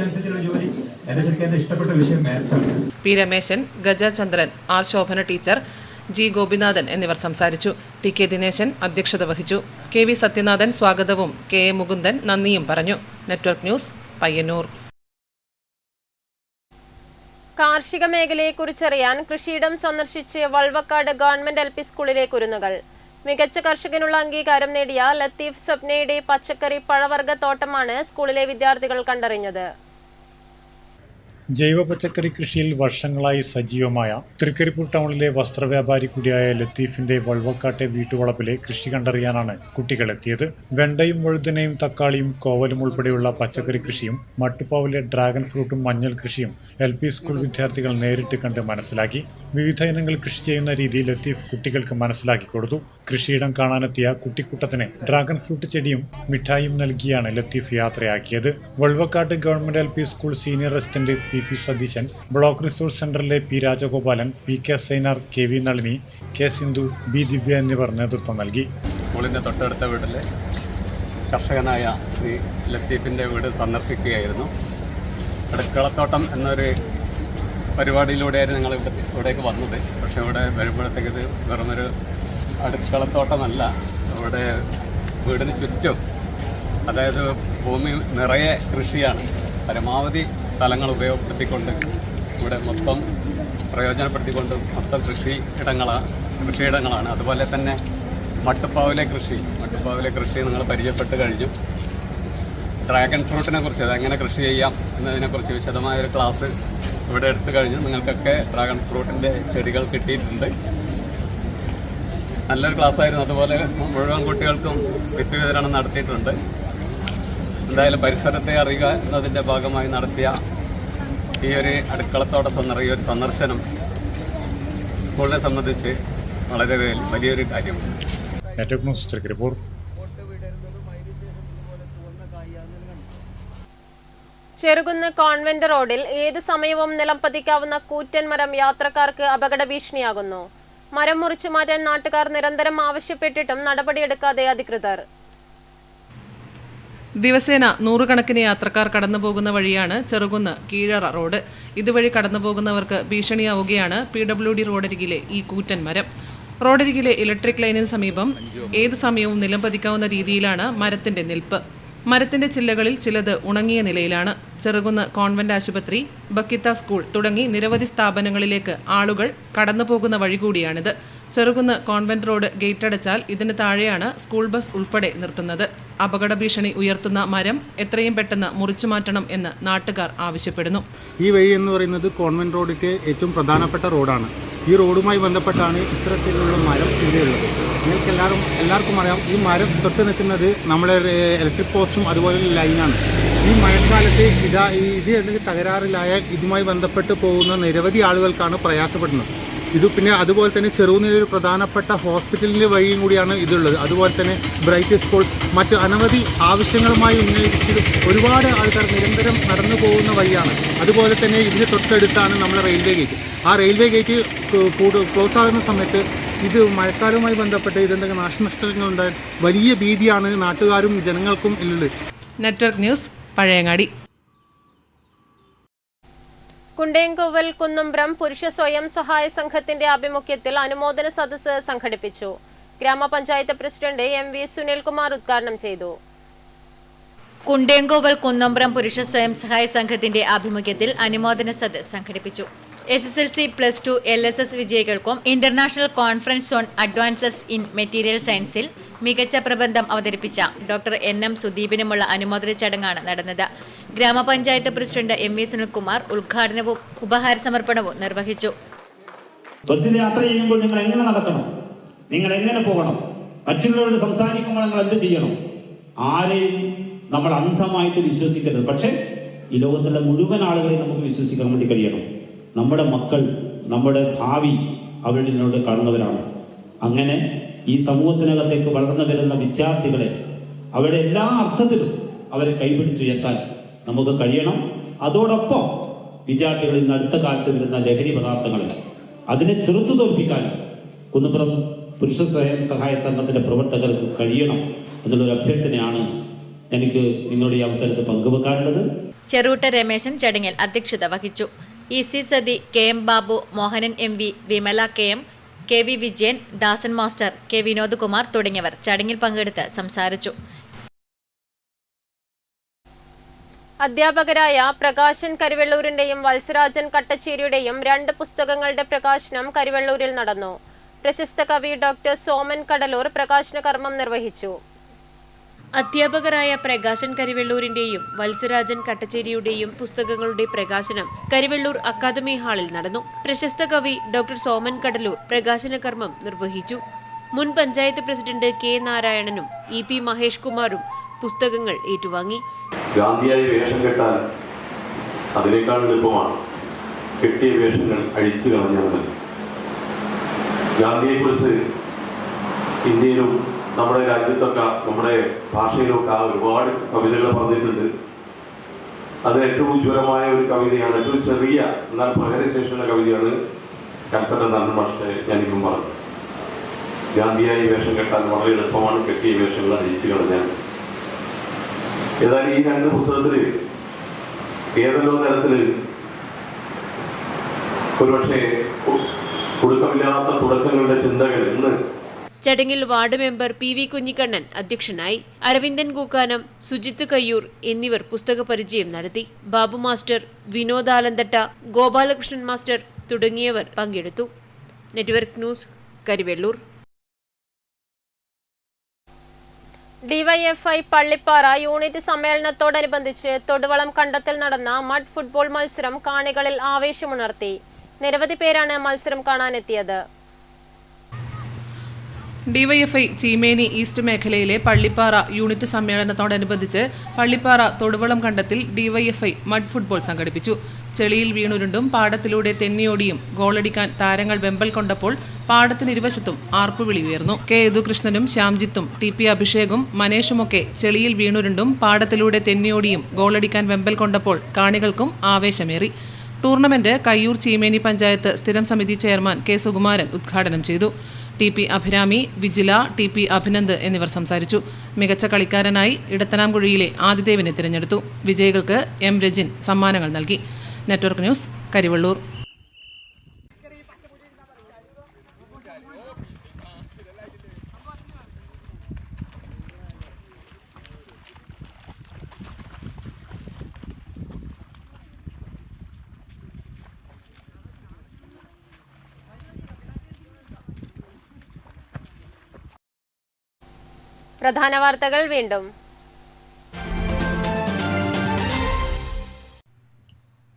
അനുസരിച്ചുള്ള ജോലി. എൻ്റെ ശരിക്കും എൻ്റെ ഇഷ്ടപ്പെട്ട വിഷയം മാത്സാണ്. P Rameshan, Gaja Chandran, R Shobhana teacher, G Gopinathan എന്നിവർ സംസാരിച്ചു. TK ദിനേശൻ അധ്യക്ഷത വഹിച്ചു. KV സത്യനാഥൻ സ്വാഗതവും KA മുകുന്ദൻ നന്ദിയും പറഞ്ഞു. Network news, Payyanur. കാർഷിക മേഖലയെക്കുറിച്ചറിയാൻ കൃഷിയിടം സന്ദർശിച്ച് വൾവക്കാട് ഗവൺമെന്റ് LP സ്കൂളിലെ കുരുന്നുകൾ. മികച്ച കർഷകനുള്ള അംഗീകാരം നേടിയ ലത്തീഫ് സ്വപ്നയുടെ പച്ചക്കറി പഴവർഗ്ഗ തോട്ടമാണ് സ്കൂളിലെ വിദ്യാർത്ഥികൾ കണ്ടറിഞ്ഞത്. ജൈവ പച്ചക്കറി കൃഷിയിൽ വർഷങ്ങളായി സജീവമായ തൃക്കരിപ്പൂർ ടൗണിലെ വസ്ത്രവ്യാപാരി കൂടിയായ ലത്തീഫിന്റെ വൾവക്കാട്ടെ വീട്ടുവളപ്പിലെ കൃഷി കണ്ടറിയാനാണ് കുട്ടികളെത്തിയത്. വെണ്ടയും വഴുതനയും തക്കാളിയും കോവലും ഉൾപ്പെടെയുള്ള പച്ചക്കറി കൃഷിയും മട്ടുപ്പാവിലെ ഡ്രാഗൺ ഫ്രൂട്ടും മഞ്ഞൾ കൃഷിയും LP സ്കൂൾ വിദ്യാർത്ഥികൾ നേരിട്ട് കണ്ട് മനസ്സിലാക്കി. വിവിധ ഇനങ്ങൾ കൃഷി ചെയ്യുന്ന രീതി ലത്തീഫ് കുട്ടികൾക്ക് മനസ്സിലാക്കി കൊടുത്തു. കൃഷിയിടം കാണാനെത്തിയ കുട്ടിക്കൂട്ടത്തിന് ഡ്രാഗൺ ഫ്രൂട്ട് ചെടിയും മിഠായിയും നൽകിയാണ് ലത്തീഫ് യാത്രയാക്കിയത്. വൾവക്കാട്ട് government LP school senior assistant P Satheesan, block resource സെന്ററിലെ P Rajagopalan, PK Sainar, KV Nalini, K Sindhu, B Divya എന്നിവർ നേതൃത്വം നൽകി. സ്കൂളിൻ്റെ തൊട്ടടുത്ത വീട്ടിലെ കർഷകനായ ശ്രീ ലത്തീഫിൻ്റെ വീട് സന്ദർശിക്കുകയായിരുന്നു. അടുക്കളത്തോട്ടം എന്നൊരു പരിപാടിയിലൂടെയായിരുന്നു ഞങ്ങൾ ഇവിടേക്ക് വന്നത്. പക്ഷേ ഇവിടെ വരുമ്പോഴത്തേക്ക് ഇത് വെറുമൊരു അടുക്കളത്തോട്ടമല്ല. ഇവിടെ വീടിന് ചുറ്റും, അതായത് ഭൂമി നിറയെ കൃഷിയാണ്. പരമാവധി സ്ഥലങ്ങൾ ഉപയോഗപ്പെടുത്തിക്കൊണ്ട് ഇവിടെ മൊത്തം പ്രയോജനപ്പെടുത്തിക്കൊണ്ട് മൊത്തം കൃഷിയിടങ്ങളാണ്. അതുപോലെ തന്നെ മട്ടുപ്പാവിലെ കൃഷി നിങ്ങൾ പരിചയപ്പെട്ട് കഴിഞ്ഞു. ഡ്രാഗൺ ഫ്രൂട്ടിനെ കുറിച്ച്, അതെങ്ങനെ കൃഷി ചെയ്യാം എന്നതിനെക്കുറിച്ച് വിശദമായൊരു ക്ലാസ് ഇവിടെ എടുത്തു കഴിഞ്ഞു. നിങ്ങൾക്കൊക്കെ ഡ്രാഗൺ ഫ്രൂട്ടിൻ്റെ ചെടികൾ കിട്ടിയിട്ടുണ്ട്. നല്ലൊരു ക്ലാസ്സായിരുന്നു. അതുപോലെ മുഴുവൻ കുട്ടികൾക്കും വിത്ത് വിതരണം നടത്തിയിട്ടുണ്ട്. എന്തായാലും പരിസരത്തെ അറിയുക എന്നതിൻ്റെ ഭാഗമായി നടത്തിയ ഈ ഒരു അടുക്കളത്തോടെ ഈ ഒരു സന്ദർശനം സ്കൂളിനെ സംബന്ധിച്ച് വളരെ വലിയൊരു കാര്യമാണ്. ചെറുകുന്ന് കോൺവെന്റ് റോഡിൽ ഏത് സമയവും നിലംപതിക്കാവുന്ന കൂറ്റൻ മരം യാത്രക്കാർക്ക് അപകട ഭീഷണിയാകുന്നു. മരം മുറിച്ചു മാറ്റാൻ നാട്ടുകാർ നിരന്തരം ആവശ്യപ്പെട്ടിട്ടും നടപടിയെടുക്കാതെ അധികൃതർ. ദിവസേന നൂറുകണക്കിന് യാത്രക്കാർ കടന്നുപോകുന്ന വഴിയാണ് ചെറുകുന്ന് കീഴറ റോഡ്. ഇതുവഴി കടന്നുപോകുന്നവർക്ക് ഭീഷണിയാവുകയാണ് PWD റോഡരികിലെ ഈ കൂറ്റൻ മരം. റോഡരികിലെ ഇലക്ട്രിക് ലൈനിന് സമീപം ഏത് സമയവും നിലംപതിക്കാവുന്ന രീതിയിലാണ് മരത്തിന്റെ നിൽപ്പ്. മരത്തിന്റെ ചില്ലകളിൽ ചിലത് ഉണങ്ങിയ നിലയിലാണ്. ചെറുകുന്ന് കോൺവെന്റ് ആശുപത്രി, ബക്കിത്ത സ്കൂൾ തുടങ്ങി നിരവധി സ്ഥാപനങ്ങളിലേക്ക് ആളുകൾ കടന്നുപോകുന്ന വഴി കൂടിയാണിത്. ചെറുകുന്ന് കോൺവെന്റ് റോഡ് ഗേറ്റ് അടച്ചാൽ ഇതിന് താഴെയാണ് സ്കൂൾ ബസ് ഉൾപ്പെടെ നിർത്തുന്നത്. അപകട ഭീഷണി ഉയർത്തുന്ന മരം എത്രയും പെട്ടെന്ന് മുറിച്ചു മാറ്റണം എന്ന് നാട്ടുകാർ ആവശ്യപ്പെടുന്നു. ഈ വഴി എന്ന് പറയുന്നത് കോൺവെന്റ് റോഡിന്റെ ഏറ്റവും പ്രധാനപ്പെട്ട റോഡാണ്. ഈ റോഡുമായി ബന്ധപ്പെട്ടാണ് ഇത്തരത്തിലുള്ള മരം ഇവിടെയുള്ളത്. നിങ്ങൾക്ക് എല്ലാവർക്കും അറിയാം, ഈ മരം തൊട്ട് നിൽക്കുന്നത് നമ്മുടെ ഇലക്ട്രിക് പോസ്റ്റും അതുപോലെ ലൈനാണ്. ഈ മഴക്കാലത്ത് ഇത് എന്തെങ്കിലും തകരാറിലായാൽ ഇതുമായി ബന്ധപ്പെട്ട് പോകുന്ന നിരവധി ആളുകൾക്കാണ് പ്രയാസപ്പെടുന്നത്. പിന്നെ അതുപോലെ തന്നെ ചെറുകുന്നിലെ ഒരു പ്രധാനപ്പെട്ട ഹോസ്പിറ്റലിൻ്റെ വഴിയും കൂടിയാണ് ഇതുള്ളത്. അതുപോലെ തന്നെ ബ്രൈറ്റ് സ്കൂൾ, മറ്റ് അനവധി ആവശ്യങ്ങളുമായി ഉന്നയിച്ച് ഒരുപാട് ആൾക്കാർ നിരന്തരം നടന്നു പോകുന്ന വഴിയാണ്. അതുപോലെ തന്നെ ഇതിന് തൊട്ടടുത്താണ് നമ്മുടെ റെയിൽവേ ഗേറ്റ്. ആ റെയിൽവേ ഗേറ്റ് ക്ലോസ് ആകുന്ന സമയത്ത് ഇത് മഴക്കാലവുമായി ബന്ധപ്പെട്ട് ഇതെന്തെങ്കിലും നാശനഷ്ടങ്ങൾ ഉണ്ടായാൽ വലിയ ഭീതിയാണ് നാട്ടുകാരും ജനങ്ങൾക്കും ഉള്ളത്. Network news, Pazhayangadi. കുണ്ടേങ്കോവൽ കുന്നുംബ്രം പുരുഷ സ്വയം സഹായ സംഘത്തിന്റെ ആഭിമുഖ്യത്തിൽ അനുമോദന സദസ്സ് സംഘടിപ്പിച്ചു. ഗ്രാമപഞ്ചായത്ത് പ്രസിഡന്റ് MV സുനിൽകുമാർ ഉദ്ഘാടനം ചെയ്തു. കുണ്ടേങ്കോവൽ കുന്നുംബ്രം പുരുഷ സ്വയം സഹായ സംഘത്തിന്റെ ആഭിമുഖ്യത്തിൽ അനുമോദന സദസ്സ് സംഘടിപ്പിച്ചു. SSLC +2 LSS വിജയികൾക്കും international conference on advances in material സയൻസിൽ മികച്ച പ്രബന്ധം അവതരിപ്പിച്ച ഡോക്ടർ NM സുദീപിനുമുള്ള അനുമോദന ചടങ്ങാണ് നടന്നത്. ഗ്രാമപഞ്ചായത്ത് പ്രസിഡന്റ് MV സുനിൽകുമാർ ഉദ്ഘാടനവും ഉപഹാര സമർപ്പണവും നിർവഹിച്ചു. ബസ്സിൽ യാത്ര ചെയ്യുമ്പോൾ നിങ്ങൾ എങ്ങനെ നടക്കണം, നിങ്ങൾ എങ്ങനെ പോകണം, മറ്റുള്ളവരോട് സംസാരിക്കുമ്പോൾ നിങ്ങൾ എന്ത് ചെയ്യണം, ആരെയും നമ്മൾ അന്ധമായിട്ട് വിശ്വസിക്കരുത്. പക്ഷേ ഈ ലോകത്തുള്ള മുഴുവൻ ആളുകളെയും നമുക്ക് വിശ്വസിക്കാൻ വേണ്ടി കഴിയണം. നമ്മുടെ മക്കൾ, നമ്മുടെ ഭാവി അവരിനോട് കാണുന്നവരാണ്. അങ്ങനെ ഈ സമൂഹത്തിനകത്തേക്ക് വളർന്നു വരുന്ന വിദ്യാർത്ഥികളെ അവരുടെ എല്ലാ അർത്ഥത്തിലും അവരെ കൈപിടിച്ചുയർത്താൻ നമുക്ക് കഴിയണം. അതോടൊപ്പം വിദ്യാർത്ഥികൾ ഇന്ന് അടുത്ത കാലത്ത് വരുന്ന ലഹരി പദാർത്ഥങ്ങൾ അതിനെ ചെറുത്തു തോൽപ്പിക്കാൻ കുന്നുംബ്രം പുരുഷ സ്വയം സഹായ സംഘത്തിന്റെ പ്രവർത്തകർക്ക് കഴിയണം എന്നുള്ളൊരു അഭ്യർത്ഥനയാണ് എനിക്ക് നിങ്ങളുടെ ഈ അവസരത്തിൽ പങ്കുവെക്കാനുള്ളത്. ചെറുട്ട രമേശൻ ചടങ്ങിൽ അധ്യക്ഷത വഹിച്ചു. EC Sathi, KM Babu, Mohanan MV, Vimala KM, KV Vijayan, Dasan master, K Vinodkumar തുടങ്ങിയവർ ചടങ്ങിൽ പങ്കെടുത്ത് സംസാരിച്ചു. അധ്യാപകരായ പ്രകാശൻ കരുവെള്ളൂരിന്റെയും വത്സരാജൻ കട്ടച്ചേരിയുടെയും 2 പുസ്തകങ്ങളുടെ പ്രകാശനം കരുവെള്ളൂരിൽ നടന്നു. പ്രശസ്ത കവി ഡോക്ടർ സോമൻ കടലൂർ പ്രകാശന കർമ്മം നിർവഹിച്ചു. അധ്യാപകരായ പ്രകാശൻ കരിവെള്ളൂരിന്റെയും വത്സരാജൻ കട്ടച്ചേരിയുടെയും പുസ്തകങ്ങളുടെ പ്രകാശനം കരിവെള്ളൂർ അക്കാദമി ഹാളിൽ നടന്നു. പ്രശസ്ത കവി ഡോക്ടർ സോമൻ കടലൂർ പ്രകാശന കർമ്മം നിർവഹിച്ചു. മുൻ പഞ്ചായത്ത് പ്രസിഡന്റ് കെ നാരായണനും EP മഹേഷ് കുമാറും പുസ്തകങ്ങൾ ഏറ്റുവാങ്ങി. ഗാന്ധിയായി വേഷം കെട്ടാൻ അതിനേക്കാൾ എളുപ്പമാണ് കെട്ടിയ വേഷങ്ങൾ അഴിച്ചു കളഞ്ഞാൽ മതി. ഗാന്ധിയെക്കുറിച്ച് ഇന്ത്യയിലും നമ്മുടെ രാജ്യത്തൊക്കെ നമ്മുടെ ഭാഷയിലൊക്കെ ഒരുപാട് കവിതകൾ പറഞ്ഞിട്ടുണ്ട്. അത് ഏറ്റവും ഉജ്ജ്വലമായ ഒരു കവിതയാണ്, ഏറ്റവും ചെറിയ എന്നാൽ പ്രഹരശേഷിയുള്ള കവിതയാണ് കൽപ്പറ്റ നാരായണൻ മാസ്റ്റർ ഞാനിപ്പം പറഞ്ഞു. ഗാന്ധിയായി വേഷം കെട്ടാൻ വളരെ എളുപ്പമാണ് കെട്ടിയ വേഷങ്ങൾ അഴിച്ചു കളഞ്ഞാൽ. ഏതായാലും ഈ രണ്ട് പുസ്തകത്തിൽ ഏതെല്ലോ തരത്തിൽ ഒരുപക്ഷെ ഒടുക്കമില്ലാത്ത തുടക്കങ്ങളുടെ ചിന്തകൾ ഇന്ന്. ചടങ്ങിൽ വാർഡ് മെമ്പർ PV കുഞ്ഞിക്കണ്ണൻ അധ്യക്ഷനായി. അരവിന്ദൻ കൂക്കാനം, സുജിത്ത് കയ്യൂർ എന്നിവർ പുസ്തക പരിചയം നടത്തി. ബാബു മാസ്റ്റർ, വിനോദ് ആലന്തട്ട, ഗോപാലകൃഷ്ണൻ മാസ്റ്റർ തുടങ്ങിയവർ പങ്കെടുത്തു. Network news, Karivellur. DYFI Pallippara unit സമ്മേളനത്തോടനുബന്ധിച്ച് തൊടുവളം കണ്ടത്തിൽ നടന്ന മഡ് ഫുട്ബോൾ മത്സരം കാണികളിൽ ആവേശമുണർത്തി. നിരവധി പേരാണ് മത്സരം കാണാനെത്തിയത്. DYFI ചീമേനി ഈസ്റ്റ് മേഖലയിലെ പള്ളിപ്പാറ യൂണിറ്റ് സമ്മേളനത്തോടനുബന്ധിച്ച് പള്ളിപ്പാറ തൊടുവളം കണ്ടത്തിൽ DYFI മഡ് ഫുട്ബോൾ സംഘടിപ്പിച്ചു. ചെളിയിൽ വീണുരുണ്ടും പാടത്തിലൂടെ തെന്നിയോടിയും ഗോളടിക്കാൻ താരങ്ങൾ വെമ്പൽ കൊണ്ടപ്പോൾ പാടത്തിനിരുവശത്തും ആർപ്പുവിളി ഉയർന്നു. K. യദുകൃഷ്ണനും ശ്യാംജിത്തും TP അഭിഷേകും മനേഷുമൊക്കെ ചെളിയിൽ വീണുരുണ്ടും പാടത്തിലൂടെ തെന്നിയോടിയും ഗോളടിക്കാൻ വെമ്പൽ കൊണ്ടപ്പോൾ കാണികൾക്കും ആവേശമേറി. ടൂർണമെന്റ് കയ്യൂർ ചീമേനി പഞ്ചായത്ത് സ്ഥിരം സമിതി ചെയർമാൻ K. സുകുമാരൻ ഉദ്ഘാടനം ചെയ്തു. TP അഭിരാമി, വിജില, TP അഭിനന്ദ് എന്നിവർ സംസാരിച്ചു. മികച്ച കളിക്കാരനായി ഇടത്തനാംകുഴിയിലെ ആദിദേവിനെ തിരഞ്ഞെടുത്തു. വിജയികൾക്ക് M. രജിൻ സമ്മാനങ്ങൾ നൽകി. Network news, Karivellur. പ്രധാന വാർത്തകൾ വീണ്ടും.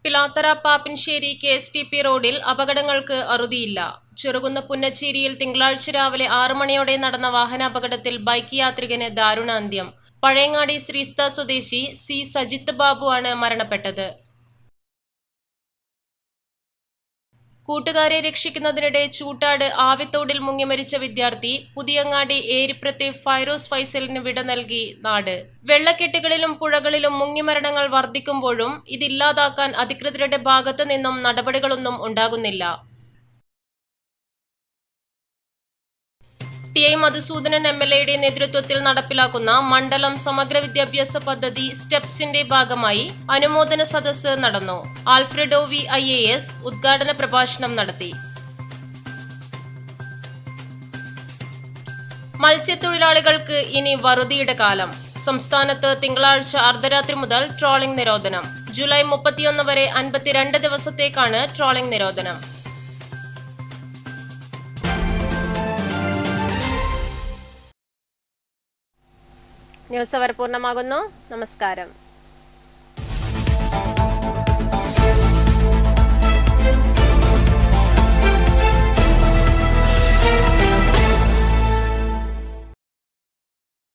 പിലാത്തറ പാപ്പിൻശ്ശേരി KSTP റോഡിൽ അപകടങ്ങൾക്ക് അറുതിയില്ല. ചെറുകുന്ന പുന്നച്ചേരിയിൽ തിങ്കളാഴ്ച രാവിലെ 6 മണിയോടെ നടന്ന വാഹനാപകടത്തിൽ ബൈക്ക് യാത്രികന് ദാരുണാന്ത്യം. പഴയങ്ങാടി ശ്രീസ്ത സ്വദേശി C. സജിത്ത് ബാബു ആണ് മരണപ്പെട്ടത്. കൂട്ടുകാരെ രക്ഷിക്കുന്നതിനിടെ ചൂട്ടാട് ആവിത്തോടിൽ മുങ്ങി മരിച്ച വിദ്യാർത്ഥി പുതിയങ്ങാടി ഏരിപ്രത്തെ ഫൈറോസ് ഫൈസലിന് വിട നൽകി നാട്. വെള്ളക്കെട്ടുകളിലും പുഴകളിലും മുങ്ങിമരണങ്ങൾ വർദ്ധിക്കുമ്പോഴും ഇതില്ലാതാക്കാൻ അധികൃതരുടെ ഭാഗത്തു നിന്നും നടപടികളൊന്നും ഉണ്ടാകുന്നില്ല. TI മധുസൂദനൻ MLA നേതൃത്വത്തിൽ നടപ്പിലാക്കുന്ന മണ്ഡലം സമഗ്ര വിദ്യാഭ്യാസ പദ്ധതി സ്റ്റെപ്സിന്റെ ഭാഗമായി അനുമോദന സദസ്സ് നടന്നു. Alfredo V. IAS ഉദ്ഘാടന പ്രഭാഷണം നടത്തി. മത്സ്യത്തൊഴിലാളികൾക്ക് ഇനി വറുതിയുടെ കാലം. സംസ്ഥാനത്ത് തിങ്കളാഴ്ച അർദ്ധരാത്രി മുതൽ ട്രോളിംഗ് നിരോധനം. ജൂലൈ 31 വരെ 52 ദിവസത്തേക്കാണ് ട്രോളിംഗ് നിരോധനം. ന്യൂസ് അവർ പൂർണ്ണമാകുന്നു. നമസ്കാരം.